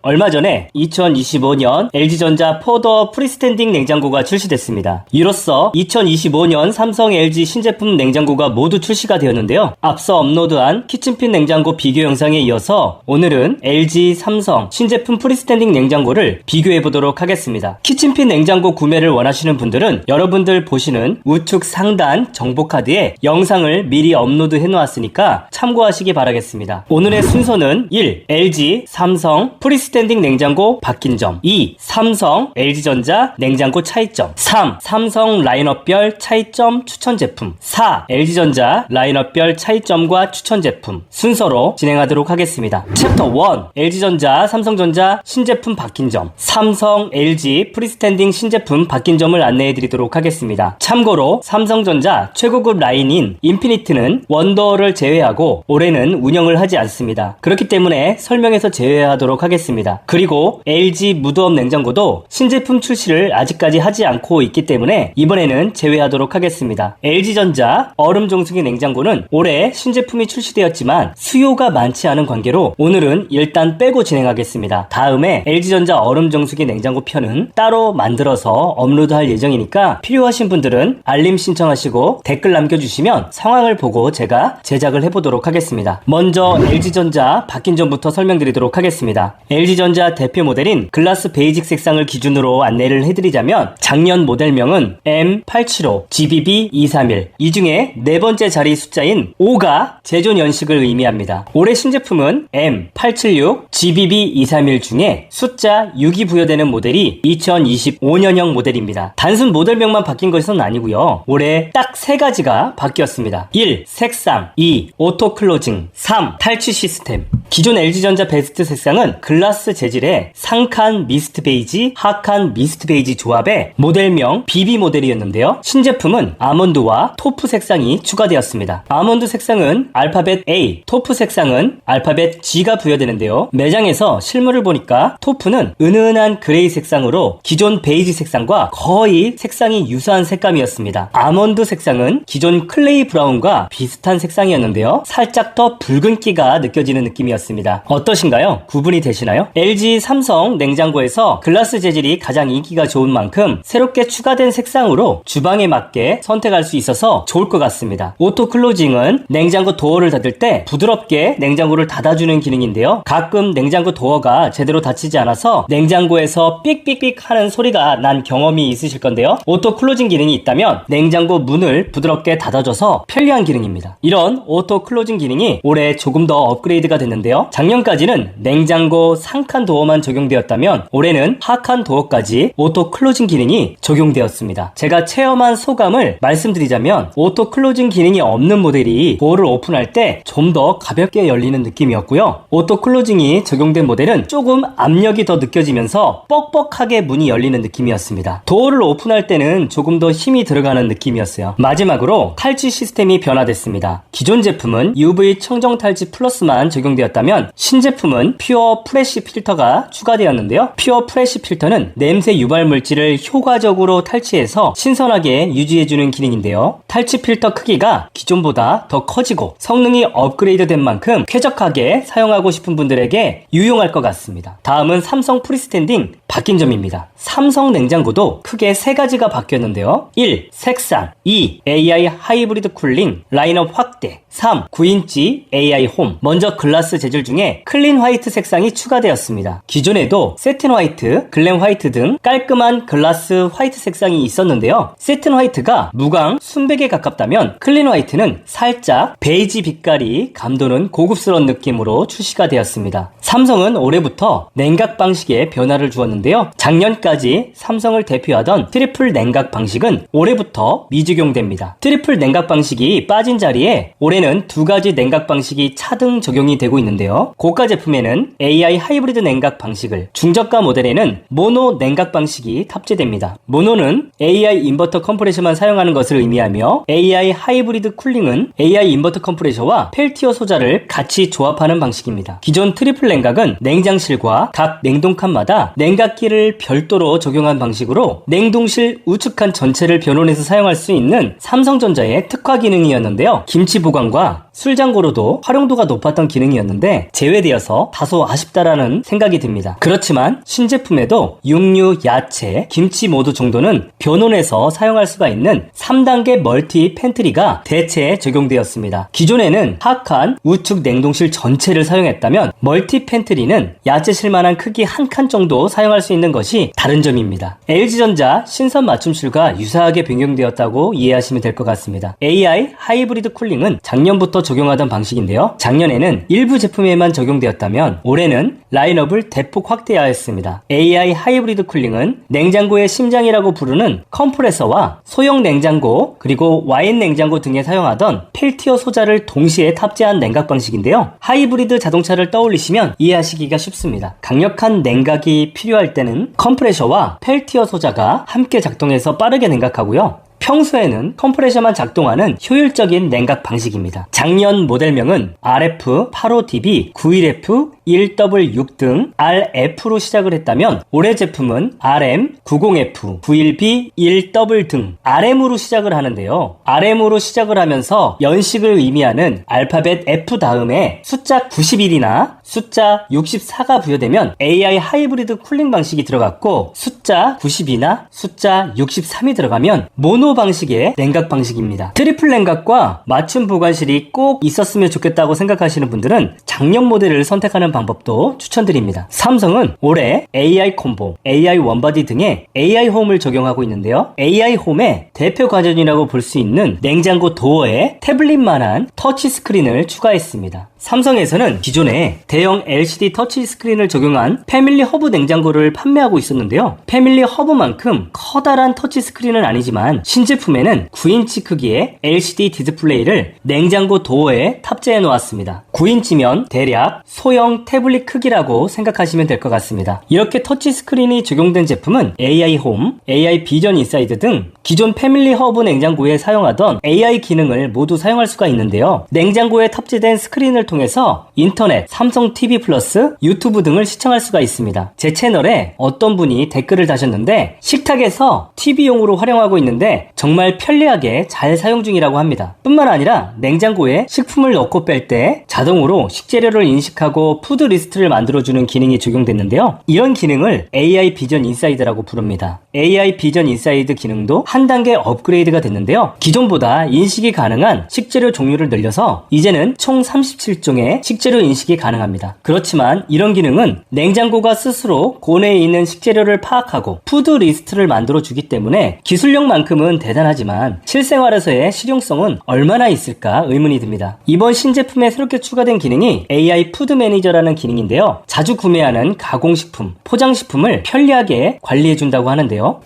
얼마 전에 2025년 LG전자 포더 프리스탠딩 냉장고가 출시됐습니다. 이로써 2025년 삼성 LG 신제품 냉장고가 모두 출시가 되었는데요. 앞서 업로드한 키친핀 냉장고 비교 영상에 이어서 오늘은 LG, 삼성 신제품 프리스탠딩 냉장고를 비교해보도록 하겠습니다. 키친핀 냉장고 구매를 원하시는 분들은 여러분들 보시는 우측 상단 정보카드에 영상을 미리 업로드해 놓았으니까 참고하시기 바라겠습니다. 오늘의 순서는 1. LG, 삼성 프리스탠딩 냉장고 바뀐 점, 2. 삼성, LG전자 냉장고 차이점, 3. 삼성 라인업별 차이점 추천 제품, 4. LG전자 라인업별 차이점과 추천 제품 순서로 진행하도록 하겠습니다. 챕터 1. LG전자, 삼성전자 신제품 바뀐 점, 삼성, LG 프리스탠딩 신제품 바뀐 점을 안내해 드리도록 하겠습니다. 참고로 삼성전자 최고급 라인인 인피니트는 원더를 제외하고 올해는 운영을 하지 않습니다. 그렇기 때문에 설명에서 제외하도록 하겠습니다. 그리고 LG 무드업 냉장고도 신제품 출시를 아직까지 하지 않고 있기 때문에 이번에는 제외하도록 하겠습니다. LG전자 얼음 정수기 냉장고는 올해 신제품이 출시되었지만 수요가 많지 않은 관계로 오늘은 일단 빼고 진행하겠습니다. 다음에 LG전자 얼음 정수기 냉장고 편은 따로 만들어서 업로드할 예정이니까 필요하신 분들은 알림 신청하시고 댓글 남겨주시면 상황을 보고 제가 제작을 해보도록 하겠습니다. 먼저 LG전자 바뀐 점부터 설명드리도록 하겠습니다. LG전자 대표 모델인 글라스 베이직 색상을 기준으로 안내를 해드리자면 작년 모델명은 M875 GBB231, 이 중에 네 번째 자리 숫자인 5가 제존 연식을 의미합니다. 올해 신제품은 M876 GBB231 중에 숫자 6이 부여되는 모델이 2025년형 모델입니다. 단순 모델명만 바뀐 것은 아니고요. 올해 딱 세 가지가 바뀌었습니다. 1. 색상, 2. 오토 클로징, 3. 탈취 시스템. 기존 LG전자 베스트 색상은 글라스 재질의 상칸 미스트 베이지, 하칸 미스트 베이지 조합의 모델명 BB 모델이었는데요. 신제품은 아몬드와 토프 색상이 추가되었습니다. 아몬드 색상은 알파벳 A, 토프 색상은 알파벳 G가 부여되는데요. 매장에서 실물을 보니까 토프는 은은한 그레이 색상으로 기존 베이지 색상과 거의 색상이 유사한 색감이었습니다. 아몬드 색상은 기존 클레이 브라운과 비슷한 색상이었는데요. 살짝 더 붉은기가 느껴지는 느낌이었습니다. 어떠신가요? 구분이 되시나요? LG, 삼성 냉장고에서 글라스 재질이 가장 인기가 좋은 만큼 새롭게 추가된 색상으로 주방에 맞게 선택할 수 있어서 좋을 것 같습니다. 오토 클로징은 냉장고 도어를 닫을 때 부드럽게 냉장고를 닫아주는 기능인데요. 가끔 냉장고 도어가 제대로 닫히지 않아서 냉장고에서 삑삑삑 하는 소리가 난 경험이 있으실 건데요. 오토 클로징 기능이 있다면 냉장고 문을 부드럽게 닫아줘서 편리한 기능입니다. 이런 오토 클로징 기능이 올해 조금 더 업그레이드가 됐는데요. 작년까지는 냉장고 상칸 도어만 적용되었다면 올해는 하칸 도어까지 오토 클로징 기능이 적용되었습니다. 제가 체험한 소감을 말씀드리자면 오토 클로징 기능이 없는 모델이 도어를 오픈할 때 좀 더 가볍게 열리는 느낌이었고요. 오토 클로징이 적용된 모델은 조금 압력이 더 느껴지면서 뻑뻑하게 문이 열리는 느낌이었습니다. 도어를 오픈할 때는 조금 더 힘이 들어가는 느낌이었어요. 마지막으로 탈취 시스템이 변화됐습니다. 기존 제품은 UV 청정 탈취 플러스만 적용되었다면 신제품은 퓨어 프레쉬 필터가 추가되었는데요. 퓨어 프레쉬 필터는 냄새 유발 물질을 효과적으로 탈취해서 신선하게 유지해주는 기능인데요. 탈취 필터 크기가 기존보다 더 커지고 성능이 업그레이드된 만큼 쾌적하게 사용하고 싶은 분들에게 유용할 것 같습니다. 다음은 삼성 프리스탠딩 바뀐 점입니다. 삼성 냉장고도 크게 세 가지가 바뀌었는데요. 1. 색상, 2. AI 하이브리드 쿨링 라인업 확대, 3. 9인치 AI 홈. 먼저 글라스 재질 중에 클린 화이트 색상이 추가되었습니다. 기존에도 세틴 화이트, 글램 화이트 등 깔끔한 글라스 화이트 색상이 있었는데요. 세틴 화이트가 무광, 순백에 가깝다면 클린 화이트는 살짝 베이지 빛깔이 감도는 고급스러운 느낌으로 출시가 되었습니다. 삼성은 올해부터 냉각 방식에 변화를 주었는데요. 작년까지 삼성을 대표하던 트리플 냉각 방식은 올해부터 미적용됩니다. 트리플 냉각 방식이 빠진 자리에 올해는 두 가지 냉각 방식이 차등 적용이 되고 있는데요. 고가 제품에는 AI 하이브리드 냉각 방식을, 중저가 모델에는 모노 냉각 방식이 탑재됩니다. 모노는 AI 인버터 컴프레셔만 사용하는 것을 의미하며 AI 하이브리드 쿨링은 AI 인버터 컴프레셔와 펠티어 소자를 같이 조합하는 방식입니다. 기존 트리플 냉각은 냉장실과 각 냉동칸마다 냉각기를 별도로 적용한 방식으로 냉동실 우측칸 전체를 변환해서 사용할 수 있는 삼성전자의 특화 기능이었는데요. 김치 보관과 술장고로도 활용도가 높았던 기능이었는데 제외되어서 다소 아쉽다라는 생각이 듭니다. 그렇지만 신제품에도 육류, 야채, 김치 모두 정도는 변온에서 사용할 수가 있는 3단계 멀티 팬트리가 대체에 적용되었습니다. 기존에는 하칸 우측 냉동실 전체를 사용했다면 멀티 팬트리는 야채실만한 크기 한 칸 정도 사용할 수 있는 것이 다른 점입니다. LG전자 신선 맞춤술과 유사하게 변경되었다고 이해하시면 될 것 같습니다. AI 하이브리드 쿨링은 작년부터 적용하던 방식인데요. 작년에는 일부 제품에만 적용되었다면 올해는 라인업을 대폭 확대하였습니다. AI 하이브리드 쿨링은 냉장고의 심장이라고 부르는 컴프레서와 소형 냉장고 그리고 와인 냉장고 등에 사용하던 펠티어 소자를 동시에 탑재한 냉각 방식인데요. 하이브리드 자동차를 떠올리시면 이해하시기가 쉽습니다. 강력한 냉각이 필요할 때는 컴프레셔와 펠티어 소자가 함께 작동해서 빠르게 냉각하고요. 평소에는 컴프레셔만 작동하는 효율적인 냉각 방식입니다. 작년 모델명은 RF85DB, 91F, 1W6 등 RF로 시작을 했다면 올해 제품은 RM, 90F, 91B, 1W 등 RM으로 시작을 하는데요. RM으로 시작을 하면서 연식을 의미하는 알파벳 F 다음에 숫자 91이나 숫자 64가 부여되면 AI 하이브리드 쿨링 방식이 들어갔고 숫자 90이나 숫자 63이 들어가면 모노 방식의 냉각 방식입니다. 트리플 냉각과 맞춤 보관실이 꼭 있었으면 좋겠다고 생각하시는 분들은 작년 모델을 선택하는 방법도 추천드립니다. 삼성은 올해 AI 콤보, AI 원바디 등의 AI 홈을 적용하고 있는데요. AI 홈의 대표 과전이라고 볼 수 있는 냉장고 도어에 태블릿만한 터치 스크린을 추가했습니다. 삼성에서는 기존에 대형 LCD 터치 스크린을 적용한 패밀리 허브 냉장고를 판매하고 있었는데요. 패밀리 허브만큼 커다란 터치 스크린은 아니지만 신제품에는 9인치 크기의 LCD 디스플레이를 냉장고 도어에 탑재해 놓았습니다. 9인치면 대략 소형 태블릿 크기라고 생각하시면 될 것 같습니다. 이렇게 터치 스크린이 적용된 제품은 AI 홈, AI 비전 인사이드 등 기존 패밀리 허브 냉장고에 사용하던 AI 기능을 모두 사용할 수가 있는데요. 냉장고에 탑재된 스크린을 통해서 인터넷, 삼성 TV 플러스, 유튜브 등을 시청할 수가 있습니다. 제 채널에 어떤 분이 댓글을 다셨는데 식탁에서 TV용으로 활용하고 있는데 정말 편리하게 잘 사용 중이라고 합니다. 뿐만 아니라 냉장고에 식품을 넣고 뺄 때 자동으로 식재료를 인식하고 푸드 리스트를 만들어주는 기능이 적용됐는데요. 이런 기능을 AI 비전 인사이드라고 부릅니다. AI 비전 인사이드 기능도 한 단계 업그레이드가 됐는데요. 기존보다 인식이 가능한 식재료 종류를 늘려서 이제는 총 37종의 식재료 인식이 가능합니다. 그렇지만 이런 기능은 냉장고가 스스로 고내에 있는 식재료를 파악하고 푸드 리스트를 만들어주기 때문에 기술력만큼은 대단하지만 실생활에서의 실용성은 얼마나 있을까 의문이 듭니다. 이번 신제품에 새롭게 추가된 기능이 AI 푸드 매니저라는 기능인데요. 자주 구매하는 가공식품, 포장식품을 편리하게 관리해준다고 하는데요.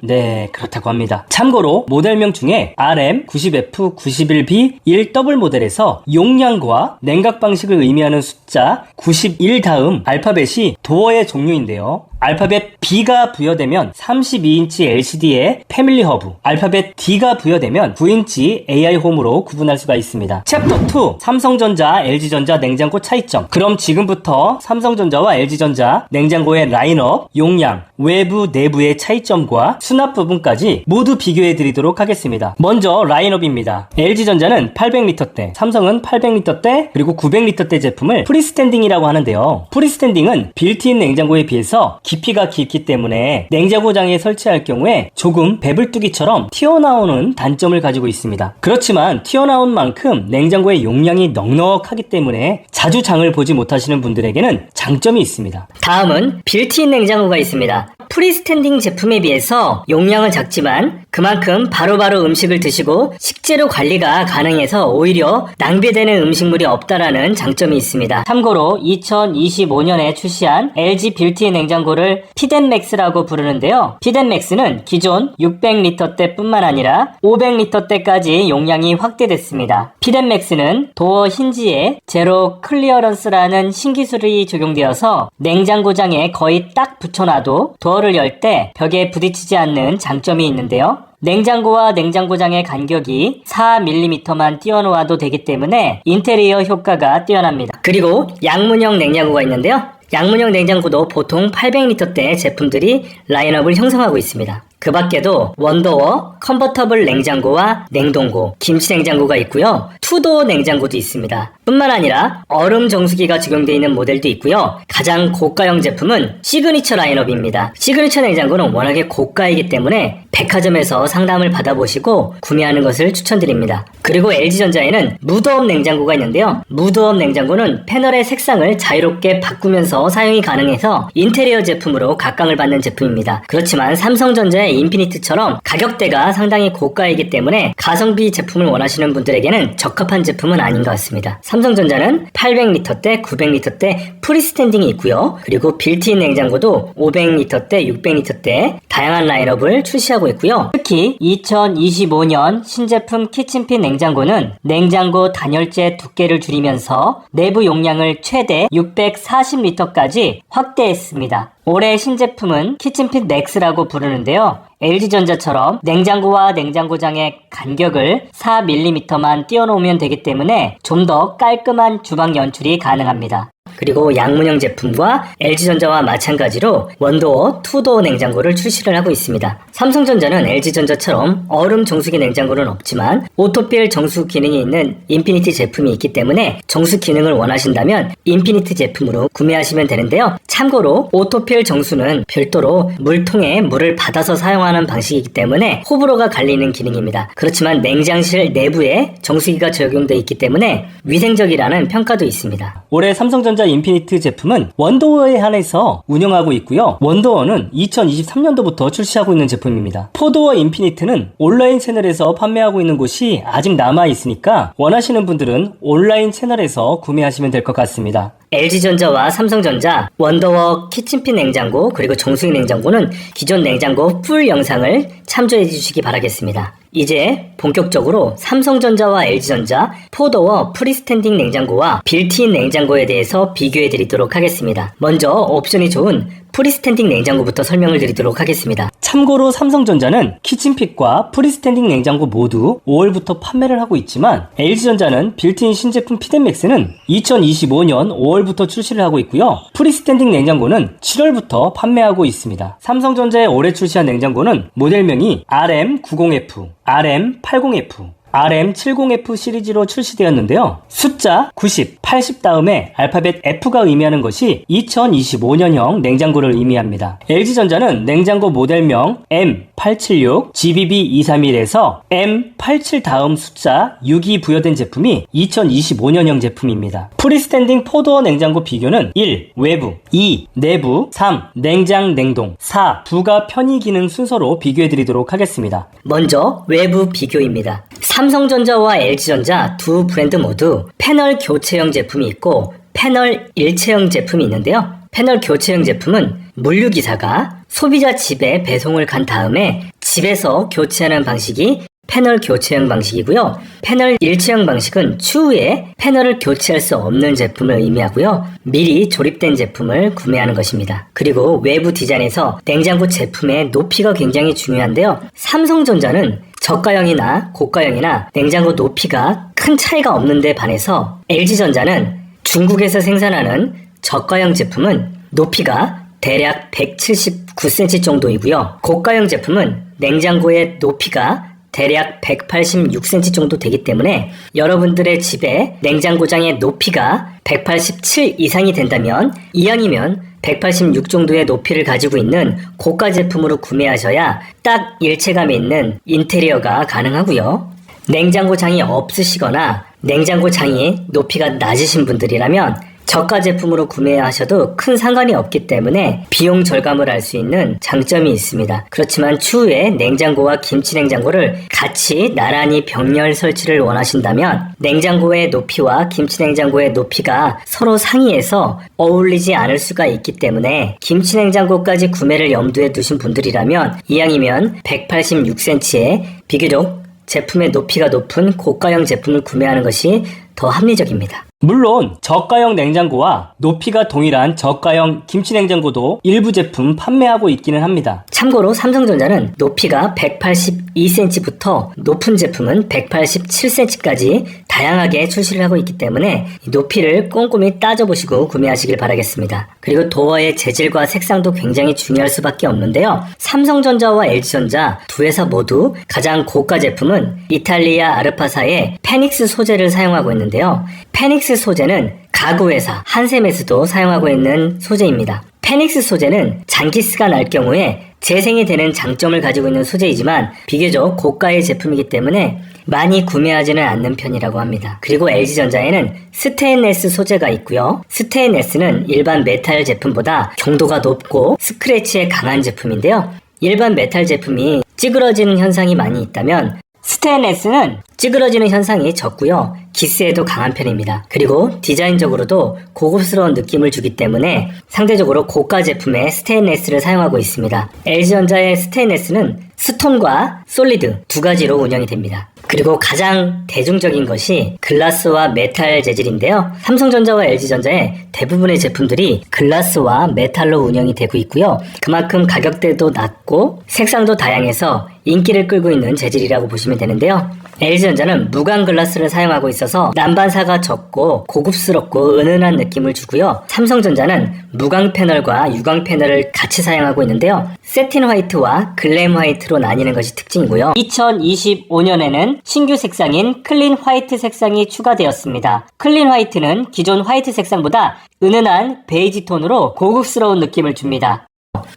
네, 그렇다고 합니다. 참고로 모델명 중에 RM, 90F, 91B, 1W 모델에서 용량과 냉각 방식을 의미하는 숫자 91 다음 알파벳이 도어의 종류인데요. 알파벳 B가 부여되면 32인치 LCD의 패밀리 허브, 알파벳 D가 부여되면 9인치 AI 홈으로 구분할 수가 있습니다. 챕터 2, 삼성전자, LG전자 냉장고 차이점. 그럼 지금부터 삼성전자와 LG전자 냉장고의 라인업, 용량, 외부, 내부의 차이점과 수납 부분까지 모두 비교해 드리도록 하겠습니다. 먼저 라인업입니다. LG전자는 800리터대, 삼성은 800리터대, 그리고 900리터대 제품을 프리스탠딩이라고 하는데요. 프리스탠딩은 빌트인 냉장고에 비해서 깊이가 깊기 때문에 냉장고장에 설치할 경우에 조금 배불뚝이처럼 튀어나오는 단점을 가지고 있습니다. 그렇지만 튀어나온 만큼 냉장고의 용량이 넉넉하기 때문에 자주 장을 보지 못하시는 분들에게는 장점이 있습니다. 다음은 빌트인 냉장고가 있습니다. 프리스탠딩 제품에 비해서 용량은 작지만 그만큼 바로바로 음식을 드시고 식재료 관리가 가능해서 오히려 낭비되는 음식물이 없다라는 장점이 있습니다. 참고로 2025년에 출시한 LG 빌트인 냉장고를 피덴맥스라고 부르는데요. 피덴맥스는 기존 600리터대 뿐만 아니라 500리터대까지 용량이 확대됐습니다. 피덴맥스는 도어 힌지에 제로 클리어런스라는 신기술이 적용되어서 냉장고장에 거의 딱 붙여놔도 도어를 열 때 벽에 부딪히지 않는 장점이 있는데요. 냉장고와 냉장고장의 간격이 4mm만 띄워놓아도 되기 때문에 인테리어 효과가 뛰어납니다. 그리고 양문형 냉장고가 있는데요. 양문형 냉장고도 보통 800리터대 제품들이 라인업을 형성하고 있습니다. 그 밖에도 원더워, 컨버터블 냉장고와 냉동고, 김치 냉장고가 있고요. 투도 냉장고도 있습니다. 뿐만 아니라 얼음 정수기가 적용되어 있는 모델도 있고요. 가장 고가형 제품은 시그니처 라인업입니다. 시그니처 냉장고는 워낙에 고가이기 때문에 백화점에서 상담을 받아보시고 구매하는 것을 추천드립니다. 그리고 LG전자에는 무드업 냉장고가 있는데요. 무드업 냉장고는 패널의 색상을 자유롭게 바꾸면서 사용이 가능해서 인테리어 제품으로 각광을 받는 제품입니다. 그렇지만 삼성전자의 인피니트처럼 가격대가 상당히 고가이기 때문에 가성비 제품을 원하시는 분들에게는 적합한 제품은 아닌 것 같습니다. 삼성전자는 800리터대, 900리터대 프리스탠딩이 있고요. 그리고 빌트인 냉장고도 500리터대, 600리터대 다양한 라인업을 출시하고 있고요. 특히 2025년 신제품 키친핏 냉장고는 냉장고 단열재 두께를 줄이면서 내부 용량을 최대 640리터까지 확대했습니다. 올해 신제품은 키친핏 맥스라고 부르는데요. LG전자처럼 냉장고와 냉장고장의 간격을 4mm만 띄워놓으면 되기 때문에 좀 더 깔끔한 주방 연출이 가능합니다. 그리고 양문형 제품과 LG전자와 마찬가지로 원도어, 투도어 냉장고를 출시를 하고 있습니다. 삼성전자는 LG전자처럼 얼음 정수기 냉장고는 없지만 오토필 정수 기능이 있는 인피니티 제품이 있기 때문에 정수 기능을 원하신다면 인피니티 제품으로 구매하시면 되는데요. 참고로 오토필 정수는 별도로 물통에 물을 받아서 사용하는 방식이기 때문에 호불호가 갈리는 기능입니다. 그렇지만 냉장실 내부에 정수기가 적용되어 있기 때문에 위생적이라는 평가도 있습니다. 올해 삼성전자 인피니트 제품은 원도어에 한해서 운영하고 있고요. 원도어는 2023년도부터 출시하고 있는 제품입니다. 포도어 인피니트는 온라인 채널에서 판매하고 있는 곳이 아직 남아 있으니까 원하시는 분들은 온라인 채널에서 구매하시면 될 것 같습니다. LG전자와 삼성전자 원더워 키친핏 냉장고 그리고 정수기 냉장고는 기존 냉장고 풀 영상을 참조해 주시기 바라겠습니다. 이제 본격적으로 삼성전자와 LG전자 포더워 프리스탠딩 냉장고와 빌트인 냉장고에 대해서 비교해 드리도록 하겠습니다. 먼저 옵션이 좋은 프리스탠딩 냉장고부터 설명을 드리도록 하겠습니다. 참고로 삼성전자는 키친핏과 프리스탠딩 냉장고 모두 5월부터 판매를 하고 있지만 LG전자는 빌트인 신제품 피덴맥스는 2025년 5월부터 출시를 하고 있고요. 프리스탠딩 냉장고는 7월부터 판매하고 있습니다. 삼성전자의 올해 출시한 냉장고는 모델명이 RM90F, RM80F, RM70F 시리즈로 출시되었는데요. 숫자 90, 80 다음에 알파벳 F가 의미하는 것이 2025년형 냉장고를 의미합니다. LG전자는 냉장고 모델명 M876, GBB231에서 M87 다음 숫자 6이 부여된 제품이 2025년형 제품입니다. 프리스탠딩 포도어 냉장고 비교는 1. 외부 2. 내부 3. 냉장 냉동 4. 부가 편의 기능 순서로 비교해드리도록 하겠습니다. 먼저 외부 비교입니다. 삼성전자와 LG전자 두 브랜드 모두 패널 교체형 제품이 있고 패널 일체형 제품이 있는데요. 패널 교체형 제품은 물류기사가 소비자 집에 배송을 간 다음에 집에서 교체하는 방식이 패널 교체형 방식이고요. 패널 일체형 방식은 추후에 패널을 교체할 수 없는 제품을 의미하고요. 미리 조립된 제품을 구매하는 것입니다. 그리고 외부 디자인에서 냉장고 제품의 높이가 굉장히 중요한데요. 삼성전자는 저가형이나 고가형이나 냉장고 높이가 큰 차이가 없는 데 반해서 LG전자는 중국에서 생산하는 저가형 제품은 높이가 대략 179cm 정도이고요. 고가형 제품은 냉장고의 높이가 대략 186cm 정도 되기 때문에 여러분들의 집에 냉장고장의 높이가 187 이상이 된다면 이왕이면 186 정도의 높이를 가지고 있는 고가 제품으로 구매하셔야 딱 일체감이 있는 인테리어가 가능하고요. 냉장고장이 없으시거나 냉장고장이 높이가 낮으신 분들이라면 저가 제품으로 구매하셔도 큰 상관이 없기 때문에 비용 절감을 할 수 있는 장점이 있습니다. 그렇지만 추후에 냉장고와 김치 냉장고를 같이 나란히 병렬 설치를 원하신다면 냉장고의 높이와 김치 냉장고의 높이가 서로 상이해서 어울리지 않을 수가 있기 때문에 김치 냉장고까지 구매를 염두에 두신 분들이라면 이왕이면 186cm의 비교적 제품의 높이가 높은 고가형 제품을 구매하는 것이 더 합리적입니다. 물론 저가형 냉장고와 높이가 동일한 저가형 김치냉장고도 일부 제품 판매하고 있기는 합니다. 참고로 삼성전자는 높이가 182cm부터 높은 제품은 187cm까지 다양하게 출시를 하고 있기 때문에 높이를 꼼꼼히 따져보시고 구매하시길 바라겠습니다. 그리고 도어의 재질과 색상도 굉장히 중요할 수밖에 없는데요. 삼성전자와 LG전자 두 회사 모두 가장 고가 제품은 이탈리아 아르파사의 페닉스 소재를 사용하고 있는데요. 페닉스 소재는 가구 회사 한샘에서도 사용하고 있는 소재입니다. 페닉스 소재는 장기스가 날 경우에 재생이 되는 장점을 가지고 있는 소재이지만 비교적 고가의 제품이기 때문에 많이 구매하지는 않는 편이라고 합니다. 그리고 LG전자에는 스테인레스 소재가 있고요. 스테인레스는 일반 메탈 제품보다 경도가 높고 스크래치에 강한 제품인데요. 일반 메탈 제품이 찌그러지는 현상이 많이 있다면 스테인레스는 찌그러지는 현상이 적고요. 기스에도 강한 편입니다. 그리고 디자인적으로도 고급스러운 느낌을 주기 때문에 상대적으로 고가 제품의 스테인레스를 사용하고 있습니다. LG전자의 스테인레스는 스톤과 솔리드 두 가지로 운영이 됩니다. 그리고 가장 대중적인 것이 글라스와 메탈 재질인데요. 삼성전자와 LG전자의 대부분의 제품들이 글라스와 메탈로 운영이 되고 있고요. 그만큼 가격대도 낮고 색상도 다양해서 인기를 끌고 있는 재질이라고 보시면 되는데요. LG전자는 무광 글라스를 사용하고 있어서 난반사가 적고 고급스럽고 은은한 느낌을 주고요. 삼성전자는 무광 패널과 유광 패널을 같이 사용하고 있는데요. 세틴 화이트와 글램 화이트로 나뉘는 것이 특징이고요. 2025년에는 신규 색상인 클린 화이트 색상이 추가되었습니다. 클린 화이트는 기존 화이트 색상보다 은은한 베이지 톤으로 고급스러운 느낌을 줍니다.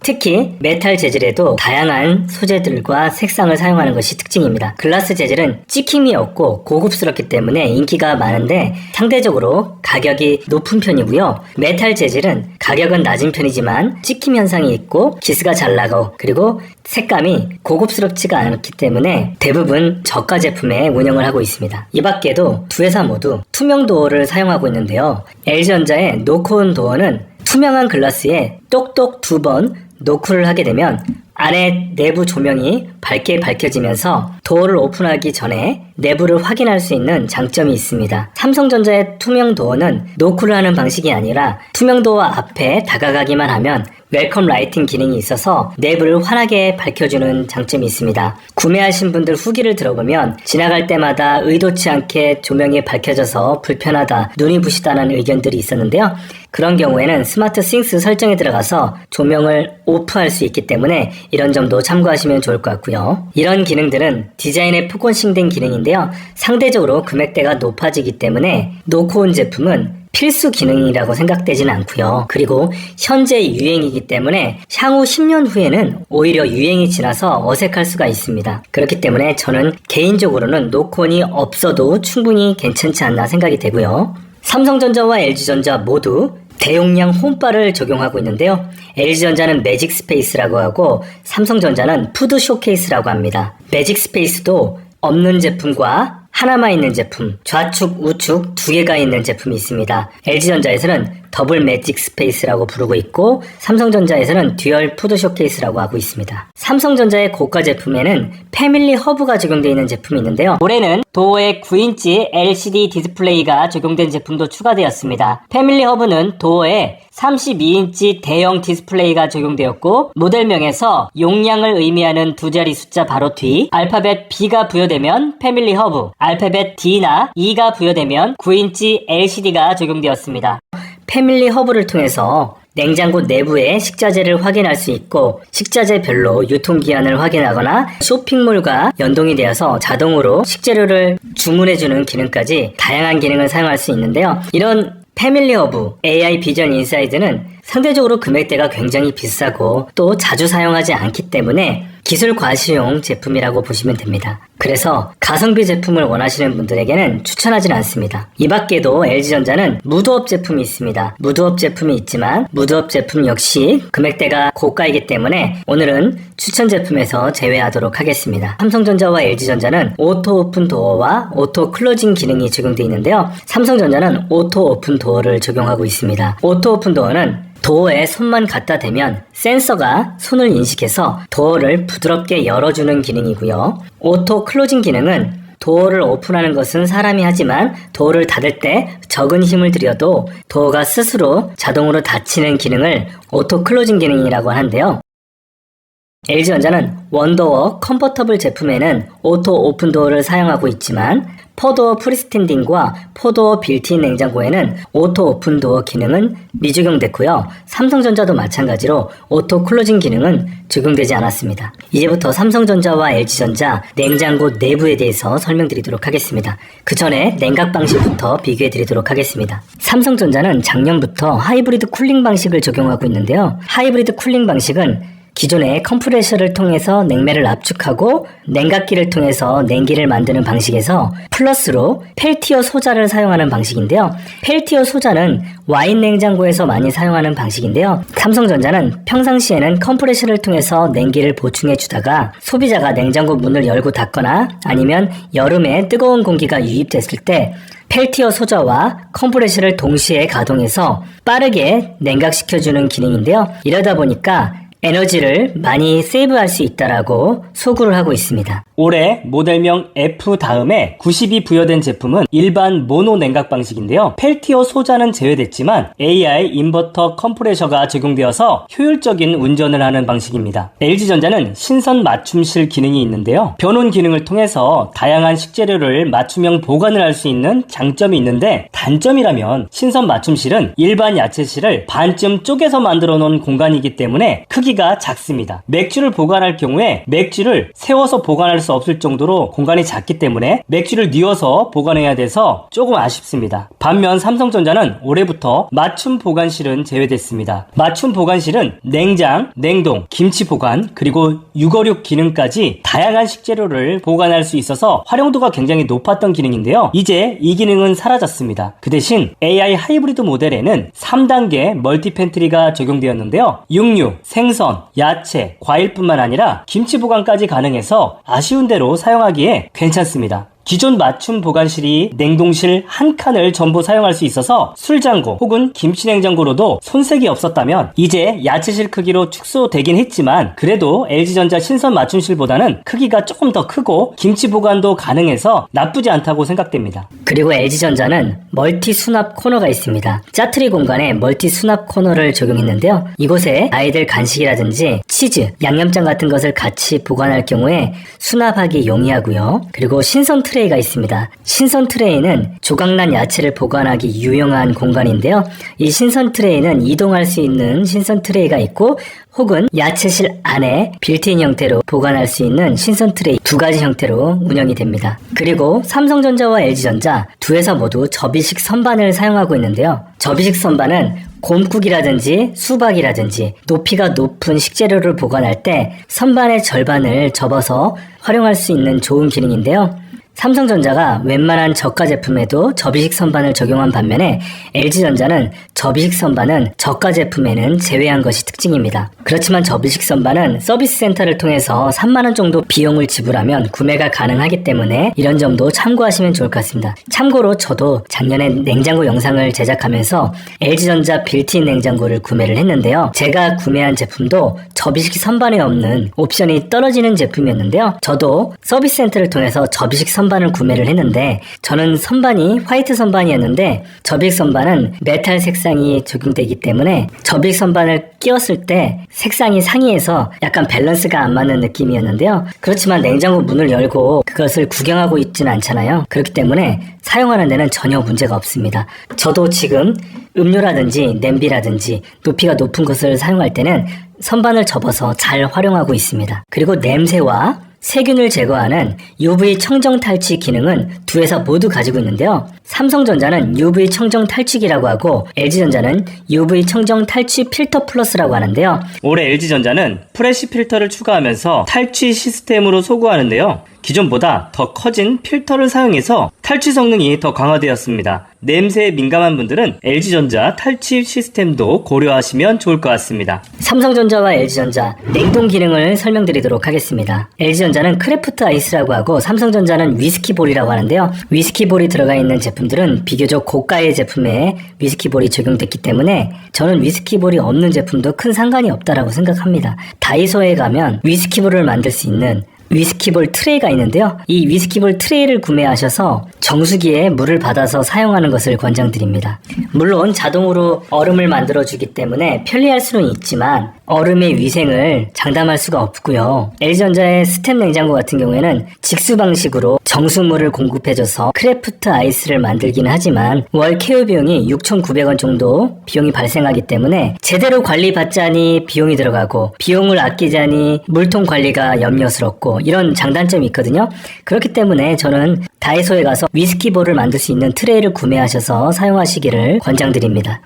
특히 메탈 재질에도 다양한 소재들과 색상을 사용하는 것이 특징입니다. 글라스 재질은 찍힘이 없고 고급스럽기 때문에 인기가 많은데 상대적으로 가격이 높은 편이고요. 메탈 재질은 가격은 낮은 편이지만 찍힘 현상이 있고 기스가 잘 나고 그리고 색감이 고급스럽지가 않기 때문에 대부분 저가 제품에 운영을 하고 있습니다. 이 밖에도 두 회사 모두 투명 도어를 사용하고 있는데요. LG전자의 노크온 도어는 투명한 글라스에 똑똑 2번 노크를 하게 되면 안에 내부 조명이 밝게 밝혀지면서 도어를 오픈하기 전에 내부를 확인할 수 있는 장점이 있습니다. 삼성전자의 투명 도어는 노크를 하는 방식이 아니라 투명 도어 앞에 다가가기만 하면 웰컴 라이팅 기능이 있어서 내부를 환하게 밝혀주는 장점이 있습니다. 구매하신 분들 후기를 들어보면 지나갈 때마다 의도치 않게 조명이 밝혀져서 불편하다, 눈이 부시다는 의견들이 있었는데요. 그런 경우에는 스마트 싱스 설정에 들어가서 조명을 오프할 수 있기 때문에 이런 점도 참고하시면 좋을 것 같고요. 이런 기능들은 디자인에 포커싱된 기능인데요. 상대적으로 금액대가 높아지기 때문에 노크온 제품은 필수 기능이라고 생각되지는 않고요. 그리고 현재 유행이기 때문에 향후 10년 후에는 오히려 유행이 지나서 어색할 수가 있습니다. 그렇기 때문에 저는 개인적으로는 노크온이 없어도 충분히 괜찮지 않나 생각이 되고요. 삼성전자와 LG전자 모두 대용량 홈바를 적용하고 있는데요. LG전자는 매직 스페이스라고 하고 삼성전자는 푸드 쇼케이스라고 합니다. 매직 스페이스도 없는 제품과 하나만 있는 제품, 좌측, 우측 두 개가 있는 제품이 있습니다. LG전자에서는 더블 매직 스페이스라고 부르고 있고 삼성전자에서는 듀얼 푸드 쇼케이스라고 하고 있습니다. 삼성전자의 고가 제품에는 패밀리 허브가 적용되어 있는 제품이 있는데요. 올해는 도어에 9인치 LCD 디스플레이가 적용된 제품도 추가되었습니다. 패밀리 허브는 도어에 32인치 대형 디스플레이가 적용되었고 모델명에서 용량을 의미하는 두 자리 숫자 바로 뒤 알파벳 B가 부여되면 패밀리 허브, 알파벳 D나 E가 부여되면 9인치 LCD가 적용되었습니다. 패밀리 허브를 통해서 냉장고 내부의 식자재를 확인할 수 있고 식자재별로 유통기한을 확인하거나 쇼핑몰과 연동이 되어서 자동으로 식재료를 주문해주는 기능까지 다양한 기능을 사용할 수 있는데요. 이런 패밀리 허브 AI 비전 인사이드는 상대적으로 금액대가 굉장히 비싸고 또 자주 사용하지 않기 때문에 기술 과시용 제품이라고 보시면 됩니다. 그래서 가성비 제품을 원하시는 분들에게는 추천하지는 않습니다. 이 밖에도 LG전자는 무드업 제품이 있습니다. 무드업 제품이 있지만 무드업 제품 역시 금액대가 고가이기 때문에 오늘은 추천 제품에서 제외하도록 하겠습니다. 삼성전자와 LG전자는 오토 오픈 도어와 오토 클로징 기능이 적용되어 있는데요. 삼성전자는 오토 오픈 도어를 적용하고 있습니다. 오토 오픈 도어는 도어에 손만 갖다 대면 센서가 손을 인식해서 도어를 부드럽게 열어주는 기능이고요. 오토 클로징 기능은 도어를 오픈하는 것은 사람이 하지만 도어를 닫을 때 적은 힘을 들여도 도어가 스스로 자동으로 닫히는 기능을 오토 클로징 기능이라고 하는데요. LG전자는 원도어 컴포터블 제품에는 오토 오픈 도어를 사용하고 있지만 포도어 프리스탠딩과 포도어 빌트인 냉장고에는 오토 오픈 도어 기능은 미적용됐고요. 삼성전자도 마찬가지로 오토 클로징 기능은 적용되지 않았습니다. 이제부터 삼성전자와 LG전자 냉장고 내부에 대해서 설명드리도록 하겠습니다. 그 전에 냉각 방식부터 비교해드리도록 하겠습니다. 삼성전자는 작년부터 하이브리드 쿨링 방식을 적용하고 있는데요. 하이브리드 쿨링 방식은 기존의 컴프레셔를 통해서 냉매를 압축하고 냉각기를 통해서 냉기를 만드는 방식에서 플러스로 펠티어 소자를 사용하는 방식인데요. 펠티어 소자는 와인 냉장고에서 많이 사용하는 방식인데요. 삼성전자는 평상시에는 컴프레셔를 통해서 냉기를 보충해 주다가 소비자가 냉장고 문을 열고 닫거나 아니면 여름에 뜨거운 공기가 유입됐을 때 펠티어 소자와 컴프레셔를 동시에 가동해서 빠르게 냉각시켜주는 기능인데요. 이러다 보니까 에너지를 많이 세이브할 수 있다라고 소구를 하고 있습니다. 올해 모델명 F 다음에 90이 부여된 제품은 일반 모노 냉각 방식인데요. 펠티어 소자는 제외됐지만 AI 인버터 컴프레셔가 적용되어서 효율적인 운전을 하는 방식입니다. LG전자는 신선 맞춤실 기능이 있는데요. 변온 기능을 통해서 다양한 식재료를 맞춤형 보관을 할 수 있는 장점이 있는데 단점이라면 신선 맞춤실은 일반 야채실을 반쯤 쪼개서 만들어 놓은 공간이기 때문에 크기가 작습니다. 맥주를 보관할 경우에 맥주를 세워서 보관할 수 없을 정도로 공간이 작기 때문에 맥주를 뉘어서 보관해야 돼서 조금 아쉽습니다. 반면 삼성전자는 올해부터 맞춤 보관실은 제외됐습니다. 맞춤 보관실은 냉장, 냉동, 김치 보관, 그리고 육어육 기능까지 다양한 식재료를 보관할 수 있어서 활용도가 굉장히 높았던 기능인데요. 이제 이 기능은 사라졌습니다. 그 대신 AI 하이브리드 모델에는 3단계 멀티 팬트리가 적용되었는데요. 육류, 생선, 야채, 과일뿐만 아니라 김치 보관까지 가능해서 아쉬운 대로 사용하기에 괜찮습니다. 기존 맞춤 보관실이 냉동실 한 칸을 전부 사용할 수 있어서 술장고 혹은 김치냉장고로도 손색이 없었다면 이제 야채실 크기로 축소되긴 했지만 그래도 LG전자 신선 맞춤실보다는 크기가 조금 더 크고 김치 보관도 가능해서 나쁘지 않다고 생각됩니다. 그리고 LG전자는 멀티 수납 코너가 있습니다. 짜투리 공간에 멀티 수납 코너를 적용했는데요. 이곳에 아이들 간식이라든지 치즈, 양념장 같은 것을 같이 보관할 경우에 수납하기 용이하고요. 그리고 신선 트레이가 있습니다. 신선 트레이는 조각난 야채를 보관하기 유용한 공간인데요. 이 신선 트레이는 이동할 수 있는 신선 트레이가 있고 혹은 야채실 안에 빌트인 형태로 보관할 수 있는 신선 트레이 두 가지 형태로 운영이 됩니다. 그리고 삼성전자와 LG전자 두 회사 모두 접이식 선반을 사용하고 있는데요. 접이식 선반은 곰국이라든지 수박이라든지 높이가 높은 식재료를 보관할 때 선반의 절반을 접어서 활용할 수 있는 좋은 기능인데요. 삼성전자가 웬만한 저가 제품에도 접이식 선반을 적용한 반면에 LG전자는 접이식 선반은 저가 제품에는 제외한 것이 특징입니다. 그렇지만 접이식 선반은 서비스 센터를 통해서 3만원 정도 비용을 지불하면 구매가 가능하기 때문에 이런 점도 참고하시면 좋을 것 같습니다. 참고로 저도 작년에 냉장고 영상을 제작하면서 LG전자 빌트인 냉장고를 구매를 했는데요. 제가 구매한 제품도 접이식 선반에 없는 옵션이 떨어지는 제품이었는데요. 저도 서비스 센터를 통해서 접이식 선반을 구매를 했는데 저는 선반이 화이트 선반이었는데 접이식 선반은 메탈 색상이 적용되기 때문에 접이식 선반을 끼웠을 때 색상이 상이해서 약간 밸런스가 안 맞는 느낌이었는데요. 그렇지만 냉장고 문을 열고 그것을 구경하고 있지는 않잖아요. 그렇기 때문에 사용하는 데는 전혀 문제가 없습니다. 저도 지금 음료라든지 냄비라든지 높이가 높은 것을 사용할 때는 선반을 접어서 잘 활용하고 있습니다. 그리고 냄새와 세균을 제거하는 UV 청정 탈취 기능은 두 회사 모두 가지고 있는데요. 삼성전자는 UV 청정 탈취기라고 하고 LG전자는 UV 청정 탈취 필터 플러스라고 하는데요. 올해 LG전자는 프레시 필터를 추가하면서 탈취 시스템으로 소구하는데요. 기존보다 더 커진 필터를 사용해서 탈취 성능이 더 강화되었습니다. 냄새에 민감한 분들은 LG전자 탈취 시스템도 고려하시면 좋을 것 같습니다. 삼성전자와 LG전자 냉동 기능을 설명드리도록 하겠습니다. LG전자는 크래프트 아이스라고 하고 삼성전자는 위스키볼이라고 하는데요. 위스키볼이 들어가 있는 제품들은 비교적 고가의 제품에 위스키볼이 적용됐기 때문에 저는 위스키볼이 없는 제품도 큰 상관이 없다라고 생각합니다. 다이소에 가면 위스키볼을 만들 수 있는 위스키볼 트레이가 있는데요. 이 위스키볼 트레이를 구매하셔서 정수기에 물을 받아서 사용하는 것을 권장드립니다. 물론 자동으로 얼음을 만들어주기 때문에 편리할 수는 있지만 얼음의 위생을 장담할 수가 없고요. LG전자의 스텝 냉장고 같은 경우에는 직수 방식으로 정수물을 공급해줘서 크래프트 아이스를 만들기는 하지만 월 케어 비용이 6,900원 정도 비용이 발생하기 때문에 제대로 관리받자니 비용이 들어가고 비용을 아끼자니 물통 관리가 염려스럽고 이런 장단점이 있거든요. 그렇기 때문에 저는 다이소에 가서 위스키볼을 만들 수 있는 트레이를 구매하셔서 사용하시기를 권장드립니다.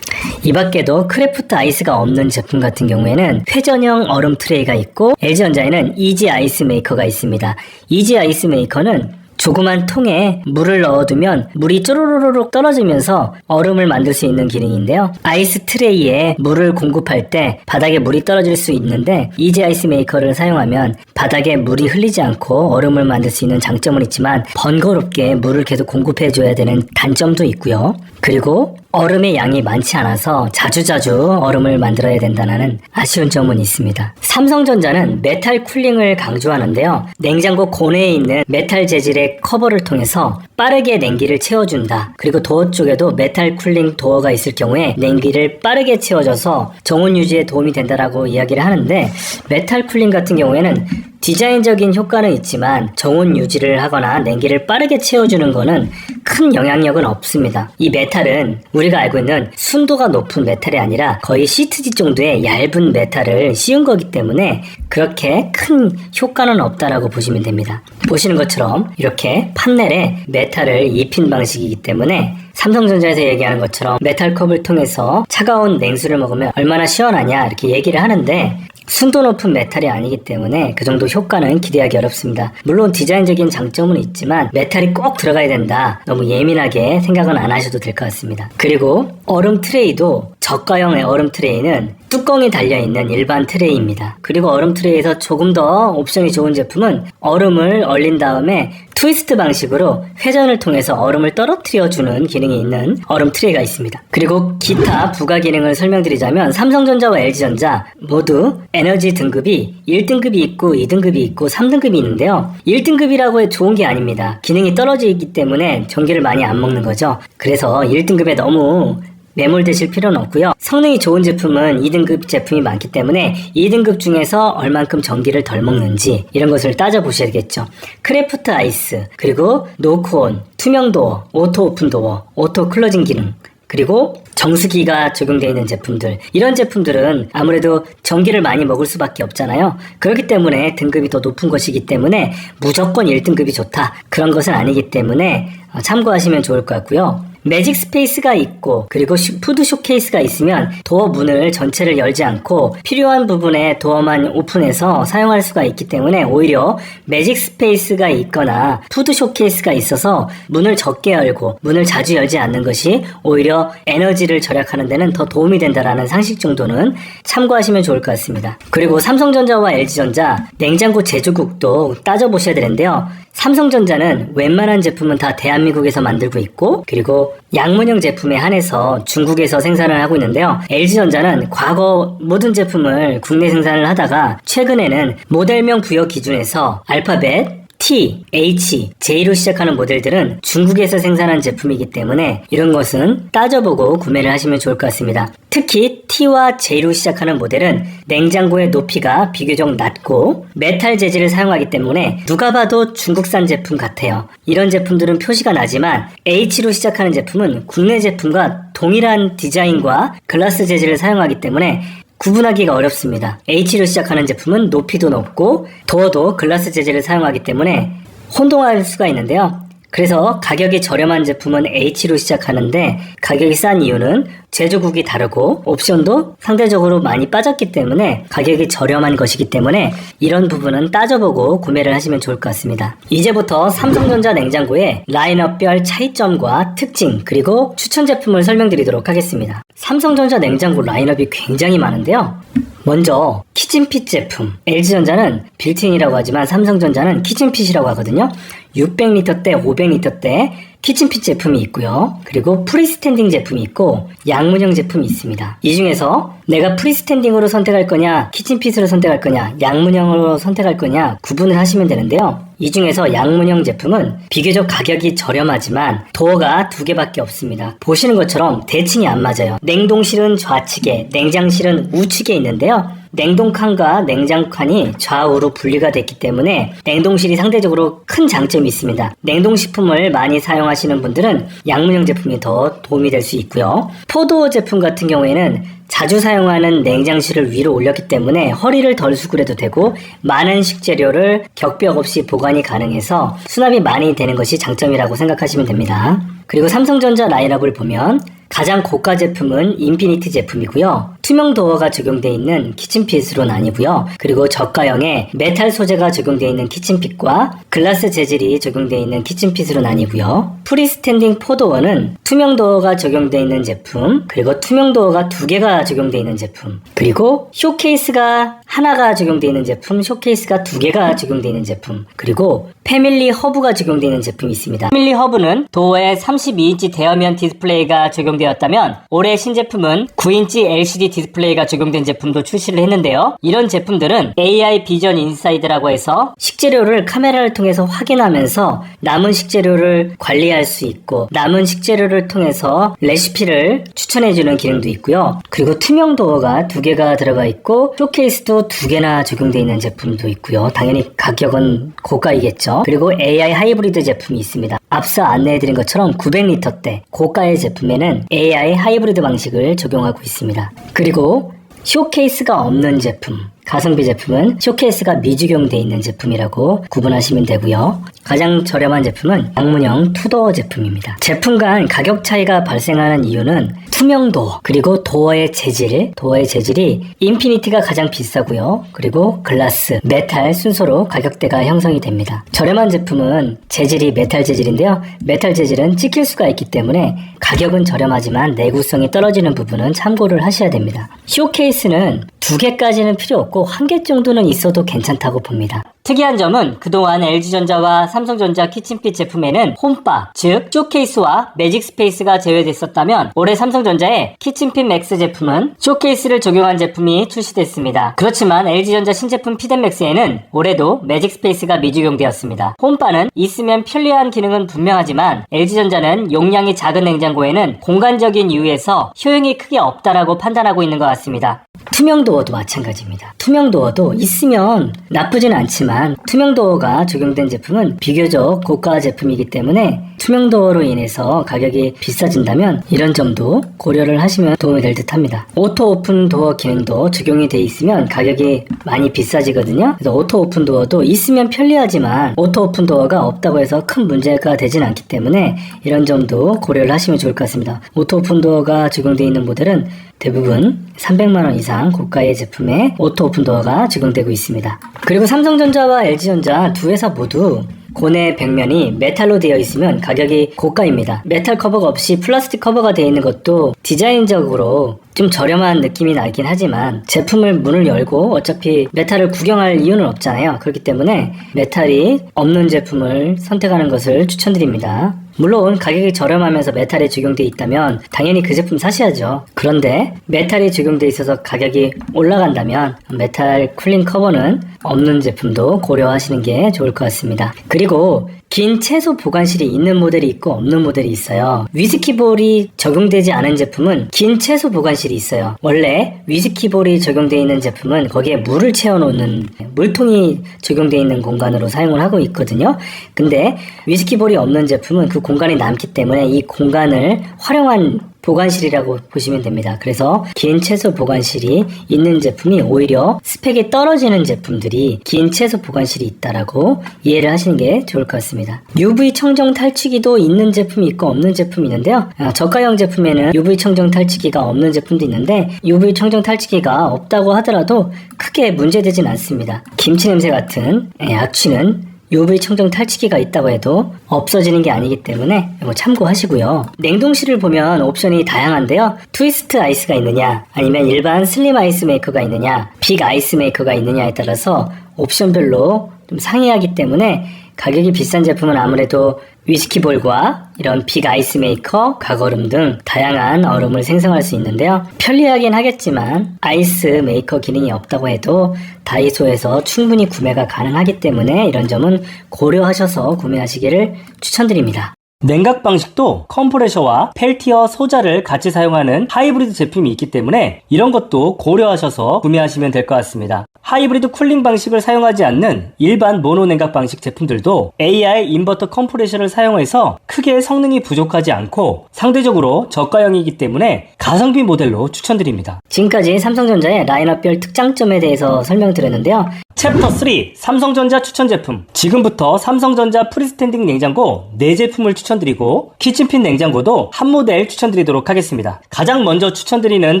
이 밖에도 크래프트 아이스가 없는 제품 같은 경우에는 회전형 얼음 트레이가 있고 LG전자에는 이지 아이스 메이커가 있습니다. 이지 아이스 메이커는 조그만 통에 물을 넣어두면 물이 쪼로로록 떨어지면서 얼음을 만들 수 있는 기능인데요. 아이스 트레이에 물을 공급할 때 바닥에 물이 떨어질 수 있는데 이지 아이스 메이커를 사용하면 바닥에 물이 흘리지 않고 얼음을 만들 수 있는 장점은 있지만 번거롭게 물을 계속 공급해줘야 되는 단점도 있고요. 그리고 얼음의 양이 많지 않아서 자주자주 얼음을 만들어야 된다는 아쉬운 점은 있습니다. 삼성전자는 메탈 쿨링을 강조하는데요. 냉장고 고내에 있는 메탈 재질의 커버를 통해서 빠르게 냉기를 채워준다. 그리고 도어 쪽에도 메탈 쿨링 도어가 있을 경우에 냉기를 빠르게 채워줘서 정온 유지에 도움이 된다라고 이야기를 하는데 메탈 쿨링 같은 경우에는 디자인적인 효과는 있지만 정온 유지를 하거나 냉기를 빠르게 채워주는 거는 큰 영향력은 없습니다. 이 메탈은 우리가 알고 있는 순도가 높은 메탈이 아니라 거의 시트지 정도의 얇은 메탈을 씌운 거기 때문에 그렇게 큰 효과는 없다라고 보시면 됩니다. 보시는 것처럼 이렇게 판넬에 메탈을 입힌 방식이기 때문에 삼성전자에서 얘기하는 것처럼 메탈컵을 통해서 차가운 냉수를 먹으면 얼마나 시원하냐 이렇게 얘기를 하는데 순도 높은 메탈이 아니기 때문에 그 정도 효과는 기대하기 어렵습니다. 물론 디자인적인 장점은 있지만 메탈이 꼭 들어가야 된다. 너무 예민하게 생각은 안 하셔도 될 것 같습니다. 그리고 얼음 트레이도 저가형의 얼음 트레이는 뚜껑이 달려있는 일반 트레이입니다. 그리고 얼음 트레이에서 조금 더 옵션이 좋은 제품은 얼음을 얼린 다음에 트위스트 방식으로 회전을 통해서 얼음을 떨어뜨려주는 기능이 있는 얼음 트레이가 있습니다. 그리고 기타 부가 기능을 설명드리자면 삼성전자와 LG전자 모두 에너지 등급이 1등급이 있고 2등급이 있고 3등급이 있는데요. 1등급이라고 해 좋은 게 아닙니다. 기능이 떨어져 있기 때문에 전기를 많이 안 먹는 거죠. 그래서 1등급에 너무 매몰되실 필요는 없고요. 성능이 좋은 제품은 2등급 제품이 많기 때문에 2등급 중에서 얼만큼 전기를 덜 먹는지 이런 것을 따져보셔야겠죠. 크래프트 아이스, 그리고 노크온, 투명 도어, 오토 오픈 도어, 오토 클로징 기능, 그리고 정수기가 적용되어 있는 제품들, 이런 제품들은 아무래도 전기를 많이 먹을 수밖에 없잖아요. 그렇기 때문에 등급이 더 높은 것이기 때문에 무조건 1등급이 좋다, 그런 것은 아니기 때문에 참고하시면 좋을 것 같고요. 매직 스페이스가 있고 그리고 푸드 쇼케이스가 있으면 도어 문을 전체를 열지 않고 필요한 부분에 도어만 오픈해서 사용할 수가 있기 때문에 오히려 매직 스페이스가 있거나 푸드 쇼케이스가 있어서 문을 적게 열고 문을 자주 열지 않는 것이 오히려 에너지를 절약하는 데는 더 도움이 된다라는 상식 정도는 참고하시면 좋을 것 같습니다. 그리고 삼성전자와 LG전자 냉장고 제조국도 따져보셔야 되는데요. 삼성전자는 웬만한 제품은 다 대한민국에서 만들고 있고 그리고 양문형 제품에 한해서 중국에서 생산을 하고 있는데요. LG전자는 과거 모든 제품을 국내 생산을 하다가 최근에는 모델명 부여 기준에서 알파벳 T, H, J로 시작하는 모델들은 중국에서 생산한 제품이기 때문에 이런 것은 따져보고 구매를 하시면 좋을 것 같습니다. 특히 T와 J로 시작하는 모델은 냉장고의 높이가 비교적 낮고 메탈 재질을 사용하기 때문에 누가 봐도 중국산 제품 같아요. 이런 제품들은 표시가 나지만 H로 시작하는 제품은 국내 제품과 동일한 디자인과 글라스 재질을 사용하기 때문에 구분하기가 어렵습니다. H로 시작하는 제품은 높이도 높고 도어도 글라스 재질을 사용하기 때문에 혼동할 수가 있는데요. 그래서 가격이 저렴한 제품은 H로 시작하는데 가격이 싼 이유는 제조국이 다르고 옵션도 상대적으로 많이 빠졌기 때문에 가격이 저렴한 것이기 때문에 이런 부분은 따져보고 구매를 하시면 좋을 것 같습니다. 이제부터 삼성전자 냉장고의 라인업별 차이점과 특징 그리고 추천 제품을 설명드리도록 하겠습니다. 삼성전자 냉장고 라인업이 굉장히 많은데요. 먼저 키친핏 제품, LG전자는 빌트인이라고 하지만 삼성전자는 키친핏이라고 하거든요. 600리터대, 500리터대, 키친핏 제품이 있고요. 그리고 프리스탠딩 제품이 있고 양문형 제품이 있습니다. 이 중에서 내가 프리스탠딩으로 선택할 거냐, 키친핏으로 선택할 거냐, 양문형으로 선택할 거냐 구분을 하시면 되는데요. 이 중에서 양문형 제품은 비교적 가격이 저렴하지만 도어가 2개밖에 없습니다. 보시는 것처럼 대칭이 안 맞아요. 냉동실은 좌측에, 냉장실은 우측에 있는데요. 냉동칸과 냉장칸이 좌우로 분리가 됐기 때문에 냉동실이 상대적으로 큰 장점이 있습니다. 냉동식품을 많이 사용하시는 분들은 양문형 제품이 더 도움이 될 수 있고요. 포도어 제품 같은 경우에는 자주 사용하는 냉장실을 위로 올렸기 때문에 허리를 덜 수그려도 되고 많은 식재료를 격벽 없이 보관이 가능해서 수납이 많이 되는 것이 장점이라고 생각하시면 됩니다. 그리고 삼성전자 라인업을 보면 가장 고가 제품은 인피니티 제품이고요. 투명 도어가 적용되어 있는 키친핏으로 나뉘고요. 그리고 저가형에 메탈 소재가 적용되어 있는 키친핏과 글라스 재질이 적용되어 있는 키친핏으로 나뉘고요. 프리스탠딩 포도어는 투명 도어가 적용되어 있는 제품, 그리고 투명 도어가 2개가 적용되어 있는 제품, 그리고 쇼케이스가 하나가 적용되어 있는 제품, 쇼케이스가 2개가 적용되어 있는 제품, 그리고 패밀리 허브가 적용되어 있는 제품이 있습니다. 패밀리 허브는 도어에 32인치 대화면 디스플레이가 적용되었다면 올해 신제품은 9인치 LCD 디스플레이가 적용된 제품도 출시를 했는데요. 이런 제품들은 AI 비전 인사이드라고 해서 식재료를 카메라를 통해서 확인하면서 남은 식재료를 관리할 수 있고 남은 식재료를 통해서 레시피를 추천해주는 기능도 있고요. 그리고 투명 도어가 2개가 들어가 있고 쇼케이스도 2개나 적용되어 있는 제품도 있고요. 당연히 가격은 고가이겠죠. 그리고 AI 하이브리드 제품이 있습니다. 앞서 안내해드린 것처럼 900리터대 고가의 제품에는 AI 하이브리드 방식을 적용하고 있습니다. 그리고 쇼케이스가 없는 제품, 가성비 제품은 쇼케이스가 미적용되어 있는 제품이라고 구분하시면 되고요. 가장 저렴한 제품은 양문형 투도어 제품입니다. 제품 간 가격 차이가 발생하는 이유는 투명도, 그리고 도어의 재질이 인피니티가 가장 비싸고요. 그리고 글라스, 메탈 순서로 가격대가 형성이 됩니다. 저렴한 제품은 재질이 메탈 재질인데요. 메탈 재질은 찍힐 수가 있기 때문에 가격은 저렴하지만 내구성이 떨어지는 부분은 참고를 하셔야 됩니다. 쇼케이스는 2개까지는 필요 없고 1개 정도는 있어도 괜찮다고 봅니다. 특이한 점은 그동안 LG전자와 삼성전자 키친핏 제품에는 홈바, 즉 쇼케이스와 매직 스페이스가 제외됐었다면 올해 삼성전자의 키친핏 맥스 제품은 쇼케이스를 적용한 제품이 출시됐습니다. 그렇지만 LG전자 신제품 피덴맥스에는 올해도 매직 스페이스가 미적용되었습니다. 홈바는 있으면 편리한 기능은 분명하지만 LG전자는 용량이 작은 냉장고에는 공간적인 이유에서 효용이 크게 없다라고 판단하고 있는 것 같습니다. 투명 도어도 마찬가지입니다. 투명 도어도 있으면 나쁘진 않지만 투명 도어가 적용된 제품은 비교적 고가 제품이기 때문에 투명 도어로 인해서 가격이 비싸진다면 이런 점도 고려를 하시면 도움이 될 듯 합니다. 오토 오픈 도어 기능도 적용이 돼 있으면 가격이 많이 비싸지거든요. 그래서 오토 오픈 도어도 있으면 편리하지만 오토 오픈 도어가 없다고 해서 큰 문제가 되진 않기 때문에 이런 점도 고려를 하시면 좋을 것 같습니다. 오토 오픈 도어가 적용되어 있는 모델은 대부분 300만원 이상 고가의 제품에 오토 오픈 도어가 적용되고 있습니다. 그리고 삼성전자와 LG전자 두 회사 모두 고내 벽면이 메탈로 되어 있으면 가격이 고가입니다. 메탈 커버가 없이 플라스틱 커버가 되어 있는 것도 디자인적으로 좀 저렴한 느낌이 나긴 하지만 제품을 문을 열고 어차피 메탈을 구경할 이유는 없잖아요. 그렇기 때문에 메탈이 없는 제품을 선택하는 것을 추천드립니다. 물론 가격이 저렴하면서 메탈이 적용되어 있다면 당연히 그 제품 사셔야죠. 그런데 메탈이 적용되어 있어서 가격이 올라간다면 메탈 쿨링 커버는 없는 제품도 고려하시는 게 좋을 것 같습니다. 그리고 긴 채소 보관실이 있는 모델이 있고 없는 모델이 있어요. 위스키볼이 적용되지 않은 제품은 긴 채소 보관실이 있어요. 원래 위스키볼이 적용되어 있는 제품은 거기에 물을 채워놓는 물통이 적용되어 있는 공간으로 사용을 하고 있거든요. 근데 위스키볼이 없는 제품은 그 공간이 남기 때문에 이 공간을 활용한 보관실이라고 보시면 됩니다. 그래서 긴 채소 보관실이 있는 제품이 오히려 스펙이 떨어지는 제품들이 긴 채소 보관실이 있다라고 이해를 하시는 게 좋을 것 같습니다. UV 청정 탈취기도 있는 제품이 있고 없는 제품이 있는데요. 저가형 제품에는 UV 청정 탈취기가 없는 제품도 있는데 UV 청정 탈취기가 없다고 하더라도 크게 문제되진 않습니다. 김치 냄새 같은 악취는 UV 청정 탈취기가 있다고 해도 없어지는 게 아니기 때문에 이거 참고하시고요. 냉동실을 보면 옵션이 다양한데요. 트위스트 아이스가 있느냐 아니면 일반 슬림 아이스 메이커가 있느냐 빅 아이스 메이커가 있느냐에 따라서 옵션별로 좀 상이하기 때문에 가격이 비싼 제품은 아무래도 위스키볼과 이런 빅 아이스 메이커, 각얼음 등 다양한 얼음을 생성할 수 있는데요. 편리하긴 하겠지만 아이스 메이커 기능이 없다고 해도 다이소에서 충분히 구매가 가능하기 때문에 이런 점은 고려하셔서 구매하시기를 추천드립니다. 냉각 방식도 컴프레셔와 펠티어 소자를 같이 사용하는 하이브리드 제품이 있기 때문에 이런 것도 고려하셔서 구매하시면 될 것 같습니다. 하이브리드 쿨링 방식을 사용하지 않는 일반 모노 냉각 방식 제품들도 AI 인버터 컴프레셔를 사용해서 크게 성능이 부족하지 않고 상대적으로 저가형이기 때문에 가성비 모델로 추천드립니다. 지금까지 삼성전자의 라인업별 특장점에 대해서 설명드렸는데요. 챕터 3 삼성전자 추천 제품. 지금부터 삼성전자 프리스탠딩 냉장고 4제품을 추천드리고 키친핀 냉장고도 한 모델 추천드리도록 하겠습니다. 가장 먼저 추천드리는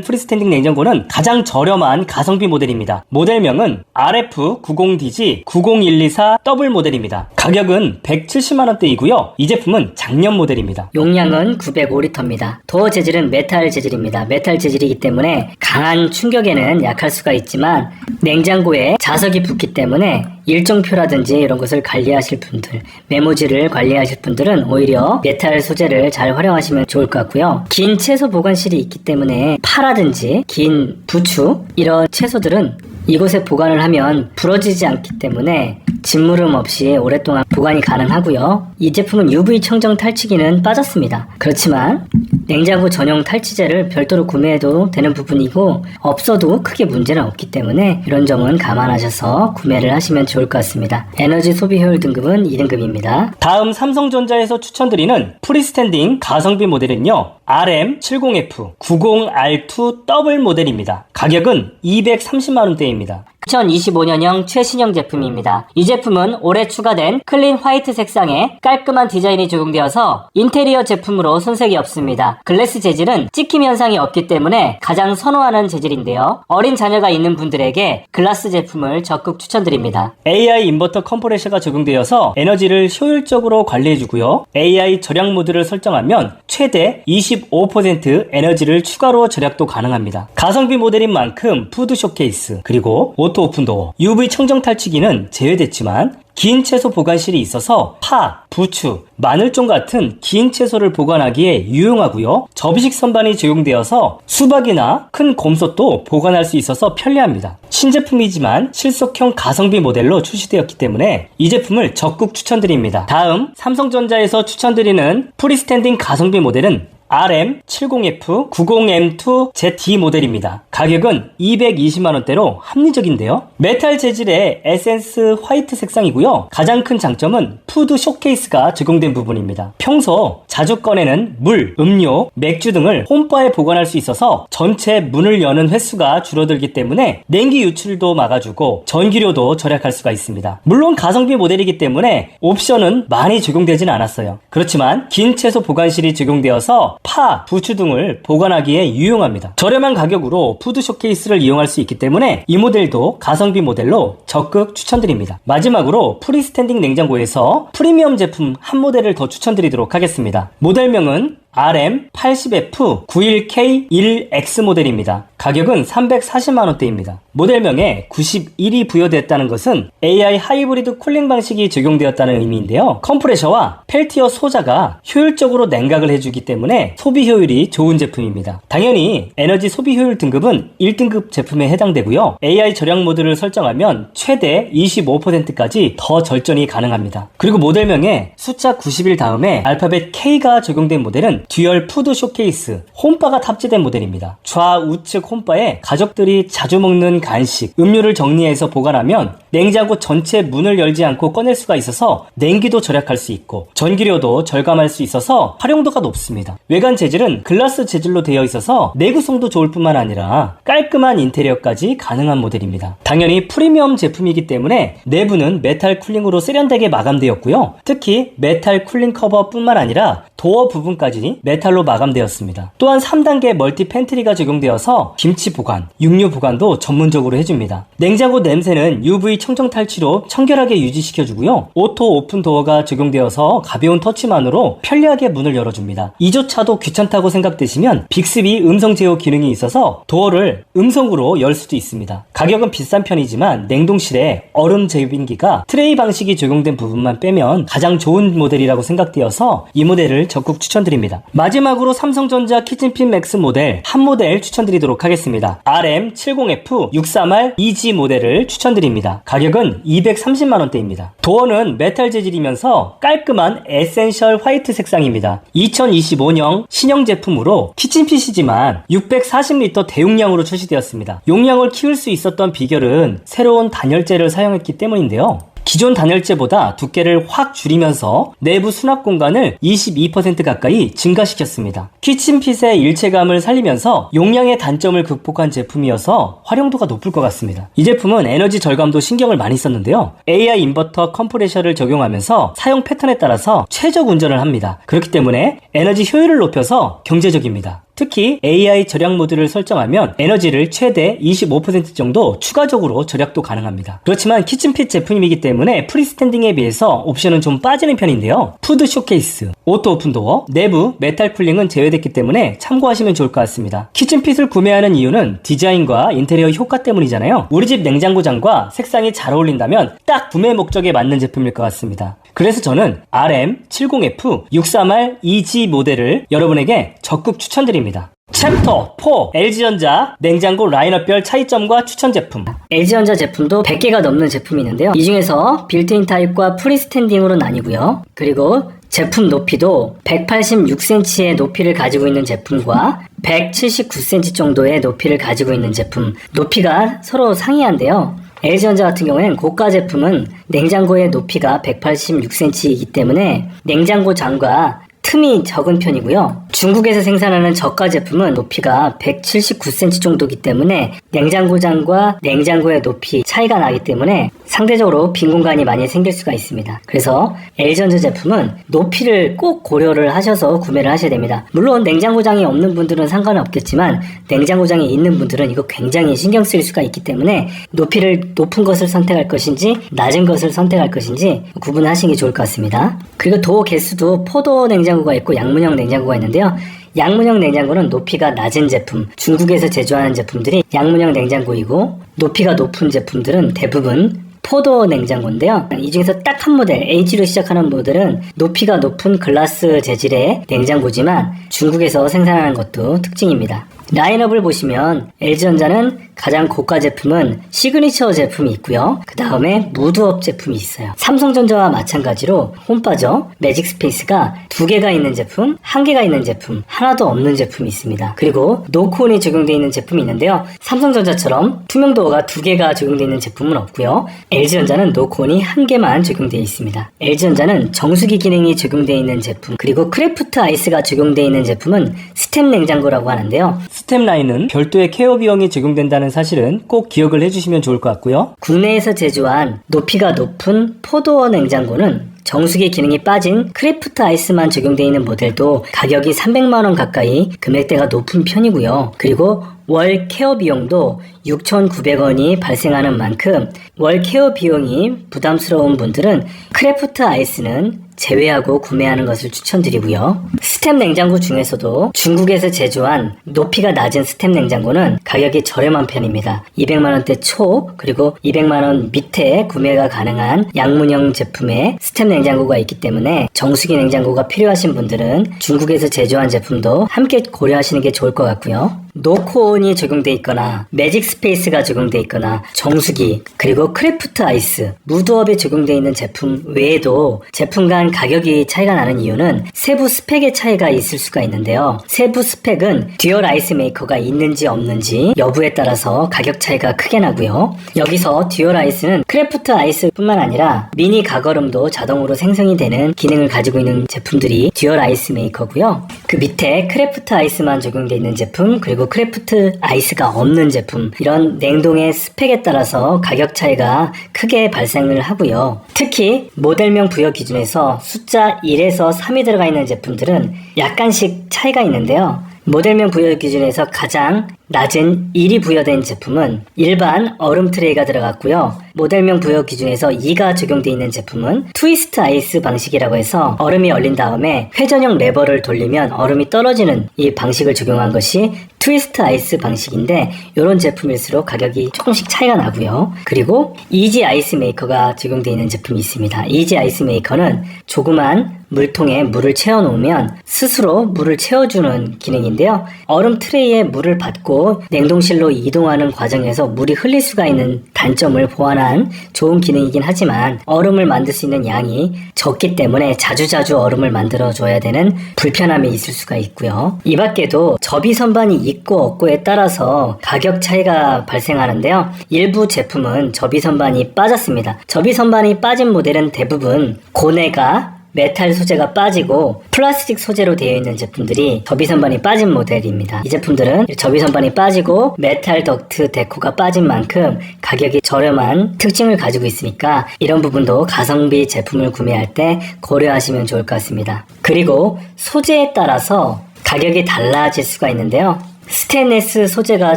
프리스탠딩 냉장고는 가장 저렴한 가성비 모델입니다. 모델명은 RF90DG 90124 더블 모델입니다. 가격은 170만원대이고요. 이 제품은 작년 모델입니다. 용량은 905리터입니다. 도어 재질은 메탈 재질입니다. 메탈 재질이기 때문에 강한 충격에는 약할 수가 있지만 냉장고에 자석이 붙기 때문에 일정표라든지 이런 것을 관리하실 분들, 메모지를 관리하실 분들은 오히려 메탈 소재를 잘 활용하시면 좋을 것 같고요. 긴 채소 보관실이 있기 때문에 파라든지 긴 부추 이런 채소들은 이곳에 보관을 하면 부러지지 않기 때문에 짓무름 없이 오랫동안 보관이 가능하고요. 이 제품은 UV 청정 탈취기는 빠졌습니다. 그렇지만 냉장고 전용 탈취제를 별도로 구매해도 되는 부분이고 없어도 크게 문제는 없기 때문에 이런 점은 감안하셔서 구매를 하시면 좋을 것 같습니다. 에너지 소비 효율 등급은 2등급입니다. 다음 삼성전자에서 추천드리는 프리스탠딩 가성비 모델은요. RM70F 90R2 더블 모델입니다. 가격은 230만원대입니다. 2025년형 최신형 제품입니다. 이 제품은 올해 추가된 클린 화이트 색상에 깔끔한 디자인이 적용되어서 인테리어 제품으로 손색이 없습니다. 글래스 재질은 찍힘 현상이 없기 때문에 가장 선호하는 재질인데요. 어린 자녀가 있는 분들에게 글라스 제품을 적극 추천드립니다. AI 인버터 컴프레셔가 적용되어서 에너지를 효율적으로 관리해주고요. AI 절약 모드를 설정하면 최대 25% 에너지를 추가로 절약도 가능합니다. 가성비 모델인 만큼 푸드 쇼케이스 그리고 오토 오픈도어, UV 청정 탈취기는 제외됐지만 긴 채소 보관실이 있어서 파, 부추, 마늘종 같은 긴 채소를 보관하기에 유용하고요. 접이식 선반이 적용되어서 수박이나 큰 곰솥도 보관할 수 있어서 편리합니다. 신제품이지만 실속형 가성비 모델로 출시되었기 때문에 이 제품을 적극 추천드립니다. 다음 삼성전자에서 추천드리는 프리스탠딩 가성비 모델은 RM70F 90M2ZD 모델입니다. 가격은 220만원대로 합리적인데요. 메탈 재질의 에센스 화이트 색상이고요. 가장 큰 장점은 푸드 쇼케이스가 적용된 부분입니다. 평소 자주 꺼내는 물, 음료, 맥주 등을 홈바에 보관할 수 있어서 전체 문을 여는 횟수가 줄어들기 때문에 냉기 유출도 막아주고 전기료도 절약할 수가 있습니다. 물론 가성비 모델이기 때문에 옵션은 많이 적용되진 않았어요. 그렇지만 긴 채소 보관실이 적용되어서 파, 부추 등을 보관하기에 유용합니다. 저렴한 가격으로 푸드 쇼케이스를 이용할 수 있기 때문에 이 모델도 가성비 모델로 적극 추천드립니다. 마지막으로 프리스탠딩 냉장고에서 프리미엄 제품 한 모델을 더 추천드리도록 하겠습니다. 모델명은 RM80F91K1X 모델입니다. 가격은 340만원대입니다. 모델명에 91이 부여됐다는 것은 AI 하이브리드 쿨링 방식이 적용되었다는 의미인데요. 컴프레셔와 펠티어 소자가 효율적으로 냉각을 해주기 때문에 소비 효율이 좋은 제품입니다. 당연히 에너지 소비 효율 등급은 1등급 제품에 해당되고요. AI 절약 모드를 설정하면 최대 25%까지 더 절전이 가능합니다. 그리고 모델명에 숫자 90일 다음에 알파벳 K가 적용된 모델은 듀얼 푸드 쇼케이스 홈바가 탑재된 모델입니다. 좌우측 홈바에 가족들이 자주 먹는 간식, 음료를 정리해서 보관하면 냉장고 전체 문을 열지 않고 꺼낼 수가 있어서 냉기도 절약할 수 있고 전기료도 절감할 수 있어서 활용도가 높습니다. 외관 재질은 글라스 재질로 되어 있어서 내구성도 좋을 뿐만 아니라 깔끔한 인테리어까지 가능한 모델입니다. 당연히 프리미엄 제품이기 때문에 내부는 메탈 쿨링으로 세련되게 마감되었고요. 특히 메탈 쿨링 커버 뿐만 아니라 도어 부분까지 메탈로 마감되었습니다. 또한 3단계 멀티 팬트리가 적용되어서 김치 보관, 육류 보관도 전문적으로 해줍니다. 냉장고 냄새는 UV 청정 탈취로 청결하게 유지시켜주고요. 오토 오픈 도어가 적용되어서 가벼운 터치만으로 편리하게 문을 열어줍니다. 이조차도 귀찮다고 생각되시면 빅스비 음성 제어 기능이 있어서 도어를 음성으로 열 수도 있습니다. 가격은 비싼 편이지만 냉동실에 얼음 제빙기가 트레이 방식이 적용된 부분만 빼면 가장 좋은 모델이라고 생각되어서 이 모델을 적극 추천드립니다. 마지막으로 삼성전자 키친핀 맥스 모델 한 모델 추천드리도록 하겠습니다. RM70F630R EG 모델을 추천드립니다. 가격은 230만원대입니다. 도어는 메탈 재질이면서 깔끔한 에센셜 화이트 색상입니다. 2025년 신형 제품으로 키친핏이지만 640L 대용량으로 출시되었습니다. 용량을 키울 수 있었던 비결은 새로운 단열재를 사용했기 때문인데요. 기존 단열재보다 두께를 확 줄이면서 내부 수납 공간을 22% 가까이 증가시켰습니다. 키친핏의 일체감을 살리면서 용량의 단점을 극복한 제품이어서 활용도가 높을 것 같습니다. 이 제품은 에너지 절감도 신경을 많이 썼는데요. AI 인버터 컴프레셔를 적용하면서 사용 패턴에 따라서 최적 운전을 합니다. 그렇기 때문에 에너지 효율을 높여서 경제적입니다. 특히 AI 절약 모드를 설정하면 에너지를 최대 25% 정도 추가적으로 절약도 가능합니다. 그렇지만 키친핏 제품이기 때문에 프리스탠딩에 비해서 옵션은 좀 빠지는 편인데요. 푸드 쇼케이스, 오토 오픈도어, 내부 메탈 쿨링은 제외됐기 때문에 참고하시면 좋을 것 같습니다. 키친핏을 구매하는 이유는 디자인과 인테리어 효과 때문이잖아요. 우리 집 냉장고장과 색상이 잘 어울린다면 딱 구매 목적에 맞는 제품일 것 같습니다. 그래서 저는 RM70F630R EG 모델을 여러분에게 적극 추천드립니다. 챕터 4 LG전자 냉장고 라인업별 차이점과 추천 제품. LG전자 제품도 100개가 넘는 제품이 있는데요. 이 중에서 빌트인 타입과 프리스탠딩으로 나뉘고요. 그리고 제품 높이도 186cm의 높이를 가지고 있는 제품과 179cm 정도의 높이를 가지고 있는 제품, 높이가 서로 상이한데요. LG전자 같은 경우에는 고가 제품은 냉장고의 높이가 186cm이기 때문에 냉장고 장과 틈이 적은 편이고요. 중국에서 생산하는 저가 제품은 높이가 179cm 정도이기 때문에 냉장고장과 냉장고의 높이 차이가 나기 때문에 상대적으로 빈 공간이 많이 생길 수가 있습니다. 그래서 LG전자 제품은 높이를 꼭 고려를 하셔서 구매를 하셔야 됩니다. 물론 냉장고장이 없는 분들은 상관은 없겠지만 냉장고장이 있는 분들은 이거 굉장히 신경 쓸 수가 있기 때문에 높이를 높은 것을 선택할 것인지 낮은 것을 선택할 것인지 구분하시는 게 좋을 것 같습니다. 그리고 도어 개수도 포도 냉장고가 있고 양문형 냉장고가 있는데요. 양문형 냉장고는 높이가 낮은 제품, 중국에서 제조하는 제품들이 양문형 냉장고이고 높이가 높은 제품들은 대부분 포도 냉장고인데요. 이 중에서 딱 한 모델, H로 시작하는 모델은 높이가 높은 글라스 재질의 냉장고지만 중국에서 생산하는 것도 특징입니다. 라인업을 보시면 LG전자는 가장 고가 제품은 시그니처 제품이 있고요. 그 다음에 무드업 제품이 있어요. 삼성전자와 마찬가지로 홈파저, 매직스페이스가 2개가 있는 제품, 1개가 있는 제품, 하나도 없는 제품이 있습니다. 그리고 노콘이 적용되어 있는 제품이 있는데요. 삼성전자처럼 투명도어가 2개가 적용되어 있는 제품은 없고요. LG전자는 노콘이 1개만 적용되어 있습니다. LG전자는 정수기 기능이 적용되어 있는 제품, 그리고 크래프트 아이스가 적용되어 있는 제품은 스템 냉장고라고 하는데요. 스템 라인은 별도의 케어 비용이 적용된다는 사실은 꼭 기억을 해주시면 좋을 것 같고요. 국내에서 제조한 높이가 높은 포도어 냉장고는 정수기 기능이 빠진 크래프트 아이스만 적용되어 있는 모델도 가격이 300만원 가까이 금액대가 높은 편이고요. 그리고 월 케어 비용도 6,900원이 발생하는 만큼 월 케어 비용이 부담스러운 분들은 크래프트 아이스는 제외하고 구매하는 것을 추천드리고요. 스템 냉장고 중에서도 중국에서 제조한 높이가 낮은 스템 냉장고는 가격이 저렴한 편입니다. 200만원대 초 그리고 200만원 밑에 구매가 가능한 양문형 제품의 스템 냉장고가 있기 때문에 정수기 냉장고가 필요하신 분들은 중국에서 제조한 제품도 함께 고려하시는 게 좋을 것 같고요. 노콘이 적용되어 있거나 매직 스페이스가 적용되어 있거나 정수기 그리고 크래프트 아이스, 무드업에 적용되어 있는 제품 외에도 제품 간 가격이 차이가 나는 이유는 세부 스펙의 차이가 있을 수가 있는데요. 세부 스펙은 듀얼 아이스 메이커가 있는지 없는지 여부에 따라서 가격 차이가 크게 나고요. 여기서 듀얼 아이스는 크래프트 아이스 뿐만 아니라 미니 가거름도 자동으로 생성이 되는 기능을 가지고 있는 제품들이 듀얼 아이스 메이커고요. 그 밑에 크래프트 아이스만 적용되어 있는 제품 그리고 크래프트 아이스가 없는 제품, 이런 냉동의 스펙에 따라서 가격 차이가 크게 발생을 하고요. 특히 모델명 부여 기준에서 숫자 1에서 3이 들어가 있는 제품들은 약간씩 차이가 있는데요. 모델명 부여 기준에서 가장 낮은 1이 부여된 제품은 일반 얼음 트레이가 들어갔고요. 모델명 부여 기준에서 2가 적용되어 있는 제품은 트위스트 아이스 방식이라고 해서 얼음이 얼린 다음에 회전형 레버를 돌리면 얼음이 떨어지는 이 방식을 적용한 것이 트위스트 아이스 방식인데 이런 제품일수록 가격이 조금씩 차이가 나고요. 그리고 이지 아이스 메이커가 적용되어 있는 제품이 있습니다. 이지 아이스 메이커는 조그만 물통에 물을 채워 놓으면 스스로 물을 채워주는 기능인데요. 얼음 트레이에 물을 받고 냉동실로 이동하는 과정에서 물이 흘릴 수가 있는 단점을 보완한 좋은 기능이긴 하지만 얼음을 만들 수 있는 양이 적기 때문에 자주자주 얼음을 만들어 줘야 되는 불편함이 있을 수가 있고요. 이 밖에도 접이 선반이 있고 없고에 따라서 가격 차이가 발생하는데요. 일부 제품은 접이 선반이 빠졌습니다. 접이 선반이 빠진 모델은 대부분 고내가 메탈 소재가 빠지고 플라스틱 소재로 되어 있는 제품들이 접이선반이 빠진 모델입니다. 이 제품들은 접이선반이 빠지고 메탈 덕트 데코가 빠진 만큼 가격이 저렴한 특징을 가지고 있으니까 이런 부분도 가성비 제품을 구매할 때 고려하시면 좋을 것 같습니다. 그리고 소재에 따라서 가격이 달라질 수가 있는데요. 스테인리스 소재가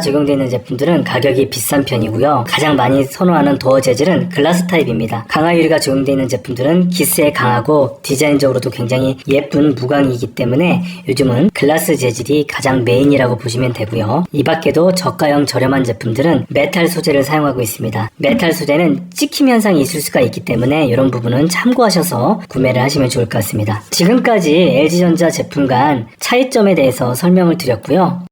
적용되어 있는 제품들은 가격이 비싼 편이고요. 가장 많이 선호하는 도어 재질은 글라스 타입입니다. 강화 유리가 적용되어 있는 제품들은 기스에 강하고 디자인적으로도 굉장히 예쁜 무광이기 때문에 요즘은 글라스 재질이 가장 메인이라고 보시면 되고요. 이 밖에도 저가형 저렴한 제품들은 메탈 소재를 사용하고 있습니다. 메탈 소재는 찍힘 현상이 있을 수가 있기 때문에 이런 부분은 참고하셔서 구매를 하시면 좋을 것 같습니다. 지금까지 LG전자 제품 간 차이점에 대해서 설명을 드렸고요.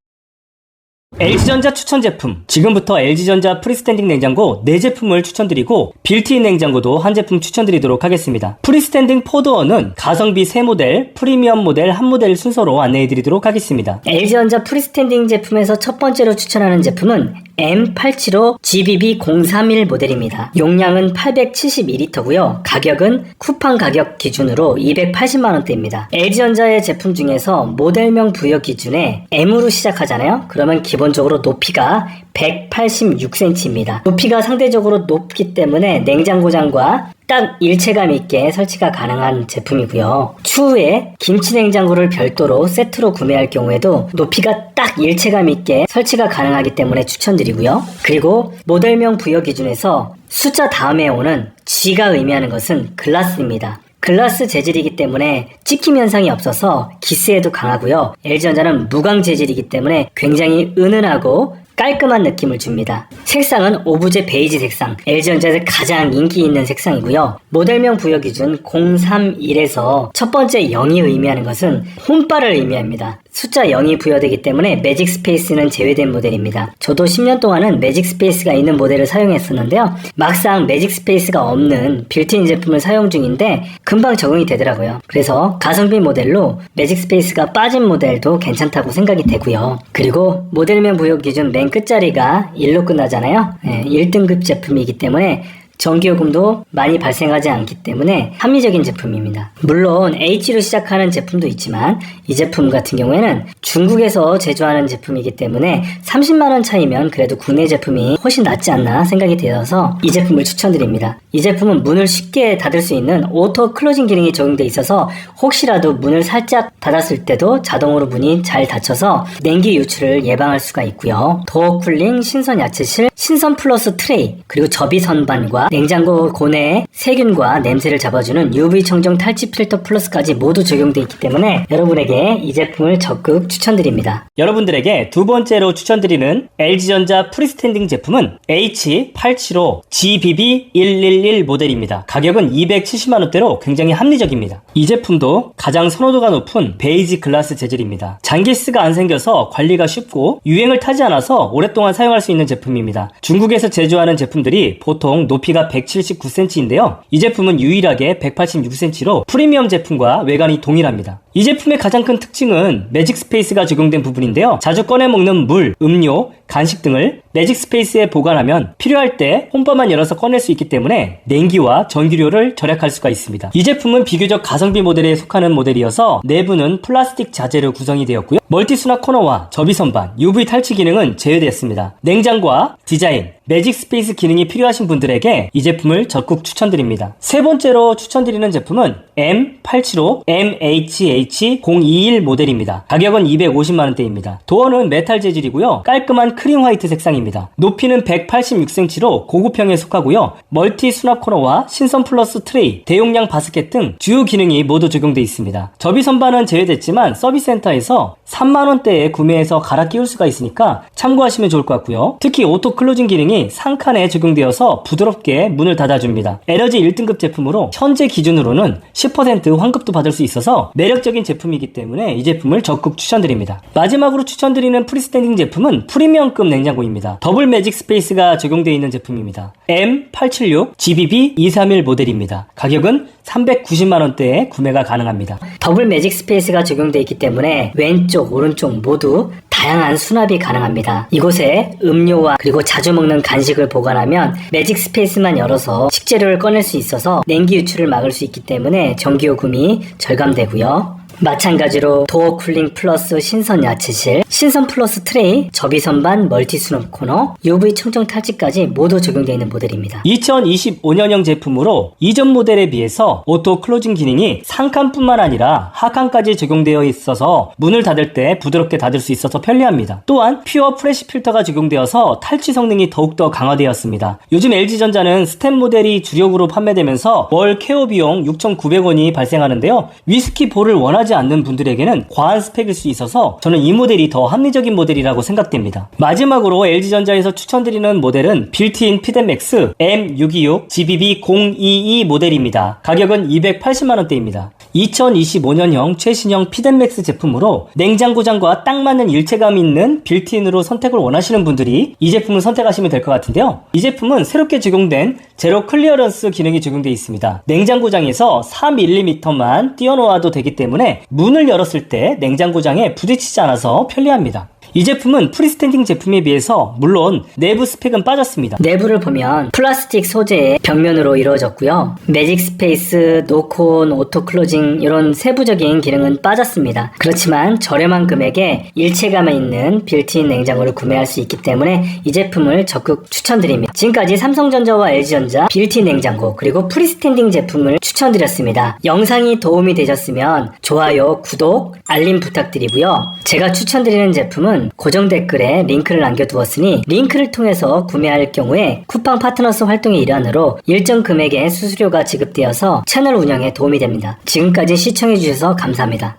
LG전자 추천 제품. 지금부터 LG전자 프리스탠딩 냉장고 4제품을 추천드리고 빌트인 냉장고도 한 제품 추천드리도록 하겠습니다. 프리스탠딩 포드어는 가성비 3모델, 프리미엄 모델 1모델 순서로 안내해드리도록 하겠습니다. LG전자 프리스탠딩 제품에서 첫 번째로 추천하는 제품은 M875GBB031 모델입니다. 용량은 872L고요. 가격은 쿠팡 가격 기준으로 280만원대입니다. LG전자의 제품 중에서 모델명 부여 기준에 M으로 시작하잖아요. 그러면 기본적으로 높이가 186cm입니다. 높이가 상대적으로 높기 때문에 냉장고장과 딱 일체감 있게 설치가 가능한 제품이고요. 추후에 김치 냉장고를 별도로 세트로 구매할 경우에도 높이가 딱 일체감 있게 설치가 가능하기 때문에 추천드리고요. 그리고 모델명 부여 기준에서 숫자 다음에 오는 G가 의미하는 것은 글라스입니다. 글라스 재질이기 때문에 찍힘 현상이 없어서 기스에도 강하고요. LG전자는 무광 재질이기 때문에 굉장히 은은하고 깔끔한 느낌을 줍니다. 색상은 오브제 베이지 색상, LG전자에서 가장 인기 있는 색상이고요. 모델명 부여 기준 031에서 첫 번째 0이 의미하는 것은 홈바를 의미합니다. 숫자 0이 부여되기 때문에 매직 스페이스는 제외된 모델입니다. 저도 10년 동안은 매직 스페이스가 있는 모델을 사용했었는데요. 막상 매직 스페이스가 없는 빌트인 제품을 사용 중인데 금방 적응이 되더라고요. 그래서 가성비 모델로 매직 스페이스가 빠진 모델도 괜찮다고 생각이 되고요. 그리고 모델명 부여 기준 맨 끝자리가 1로 끝나잖아요. 1등급 제품이기 때문에 전기요금도 많이 발생하지 않기 때문에 합리적인 제품입니다. 물론 H로 시작하는 제품도 있지만 이 제품 같은 경우에는 중국에서 제조하는 제품이기 때문에 30만원 차이면 그래도 국내 제품이 훨씬 낫지 않나 생각이 되어서 이 제품을 추천드립니다. 이 제품은 문을 쉽게 닫을 수 있는 오토 클로징 기능이 적용되어 있어서 혹시라도 문을 살짝 닫았을 때도 자동으로 문이 잘 닫혀서 냉기 유출을 예방할 수가 있고요. 도어 쿨링, 신선 야채실, 신선 플러스 트레이, 그리고 접이 선반과 냉장고 고내의 세균과 냄새를 잡아주는 UV 청정 탈취 필터 플러스까지 모두 적용되어 있기 때문에 여러분에게 이 제품을 적극 추천드립니다. 여러분들에게 두 번째로 추천드리는 LG전자 프리스탠딩 제품은 H875GBB111 모델입니다. 가격은 270만원대로 굉장히 합리적입니다. 이 제품도 가장 선호도가 높은 베이지 글라스 재질입니다. 장기스가 안 생겨서 관리가 쉽고 유행을 타지 않아서 오랫동안 사용할 수 있는 제품입니다. 중국에서 제조하는 제품들이 보통 높이가 179cm인데요. 이 제품은 유일하게 186cm로 프리미엄 제품과 외관이 동일합니다. 이 제품의 가장 큰 특징은 매직 스페이스가 적용된 부분인데요. 자주 꺼내 먹는 물, 음료, 간식 등을 매직 스페이스에 보관하면 필요할 때 홈바만 열어서 꺼낼 수 있기 때문에 냉기와 전기료를 절약할 수가 있습니다. 이 제품은 비교적 가성비 모델에 속하는 모델이어서 내부는 플라스틱 자재로 구성이 되었고요. 멀티 수납 코너와 접이 선반, UV 탈취 기능은 제외되었습니다. 냉장과 디자인, 매직 스페이스 기능이 필요하신 분들에게 이 제품을 적극 추천드립니다. 세 번째로 추천드리는 제품은 M875MHA SH021 모델입니다. 가격은 250만원대입니다. 도어는 메탈 재질이고요. 깔끔한 크림 화이트 색상입니다. 높이는 186cm로 고급형에 속하고요. 멀티 수납 코너와 신선 플러스 트레이, 대용량 바스켓 등 주요 기능이 모두 적용되어 있습니다. 접이 선반은 제외됐지만 서비스 센터에서 3만원대에 구매해서 갈아 끼울 수가 있으니까 참고하시면 좋을 것 같고요. 특히 오토 클로징 기능이 상칸에 적용되어서 부드럽게 문을 닫아줍니다. 에너지 1등급 제품으로 현재 기준으로는 10% 환급도 받을 수 있어서 매력적인 제품이기 때문에 이 제품을 적극 추천드립니다. 마지막으로 추천드리는 프리스탠딩 제품은 프리미엄급 냉장고입니다. 더블 매직 스페이스가 적용되어 있는 제품입니다. M876 GBB231 모델입니다. 가격은 390만원대에 구매가 가능합니다. 더블 매직 스페이스가 적용되어 있기 때문에 왼쪽, 오른쪽 모두 다양한 수납이 가능합니다. 이곳에 음료와 그리고 자주 먹는 간식을 보관하면 매직 스페이스만 열어서 식재료를 꺼낼 수 있어서 냉기 유출을 막을 수 있기 때문에 전기요금이 절감되고요. 마찬가지로 도어 쿨링 플러스 신선 야채실, 신선 플러스 트레이, 접이 선반, 멀티 수납 코너, UV 청정 탈지까지 모두 적용되어 있는 모델입니다. 2025년형 제품으로 이전 모델에 비해서 오토 클로징 기능이 상칸뿐만 아니라 하칸까지 적용되어 있어서 문을 닫을 때 부드럽게 닫을 수 있어서 편리합니다. 또한 퓨어 프레시 필터가 적용되어서 탈취 성능이 더욱더 강화되었습니다. 요즘 LG전자는 스텝 모델이 주력으로 판매되면서 월 케어 비용 6,900원이 발생하는데요. 위스키 볼을 원하지 않는 분들에게는 과한 스펙일 수 있어서 저는 이 모델이 더 합리적인 모델이라고 생각됩니다. 마지막으로 LG전자에서 추천드리는 모델은 빌트인 피덴맥스 M626 GBB022 모델입니다. 가격은 280만원대입니다. 2025년형 최신형 피덴맥스 제품으로 냉장고장과 딱 맞는 일체감 있는 빌트인으로 선택을 원하시는 분들이 이 제품을 선택하시면 될 것 같은데요. 이 제품은 새롭게 적용된 제로 클리어런스 기능이 적용되어 있습니다. 냉장고장에서 4mm만 띄워놓아도 되기 때문에 문을 열었을 때 냉장고장에 부딪히지 않아서 편리합니다. 이 제품은 프리스탠딩 제품에 비해서 물론 내부 스펙은 빠졌습니다. 내부를 보면 플라스틱 소재의 벽면으로 이루어졌고요. 매직 스페이스, 노콘, 오토 클로징 이런 세부적인 기능은 빠졌습니다. 그렇지만 저렴한 금액에 일체감에 있는 빌트인 냉장고를 구매할 수 있기 때문에 이 제품을 적극 추천드립니다. 지금까지 삼성전자와 LG전자 빌트인 냉장고 그리고 프리스탠딩 제품을 추천드렸습니다. 영상이 도움이 되셨으면 좋아요, 구독, 알림 부탁드리고요. 제가 추천드리는 제품은 고정 댓글에 링크를 남겨두었으니 링크를 통해서 구매할 경우에 쿠팡 파트너스 활동의 일환으로 일정 금액의 수수료가 지급되어서 채널 운영에 도움이 됩니다. 지금까지 시청해주셔서 감사합니다.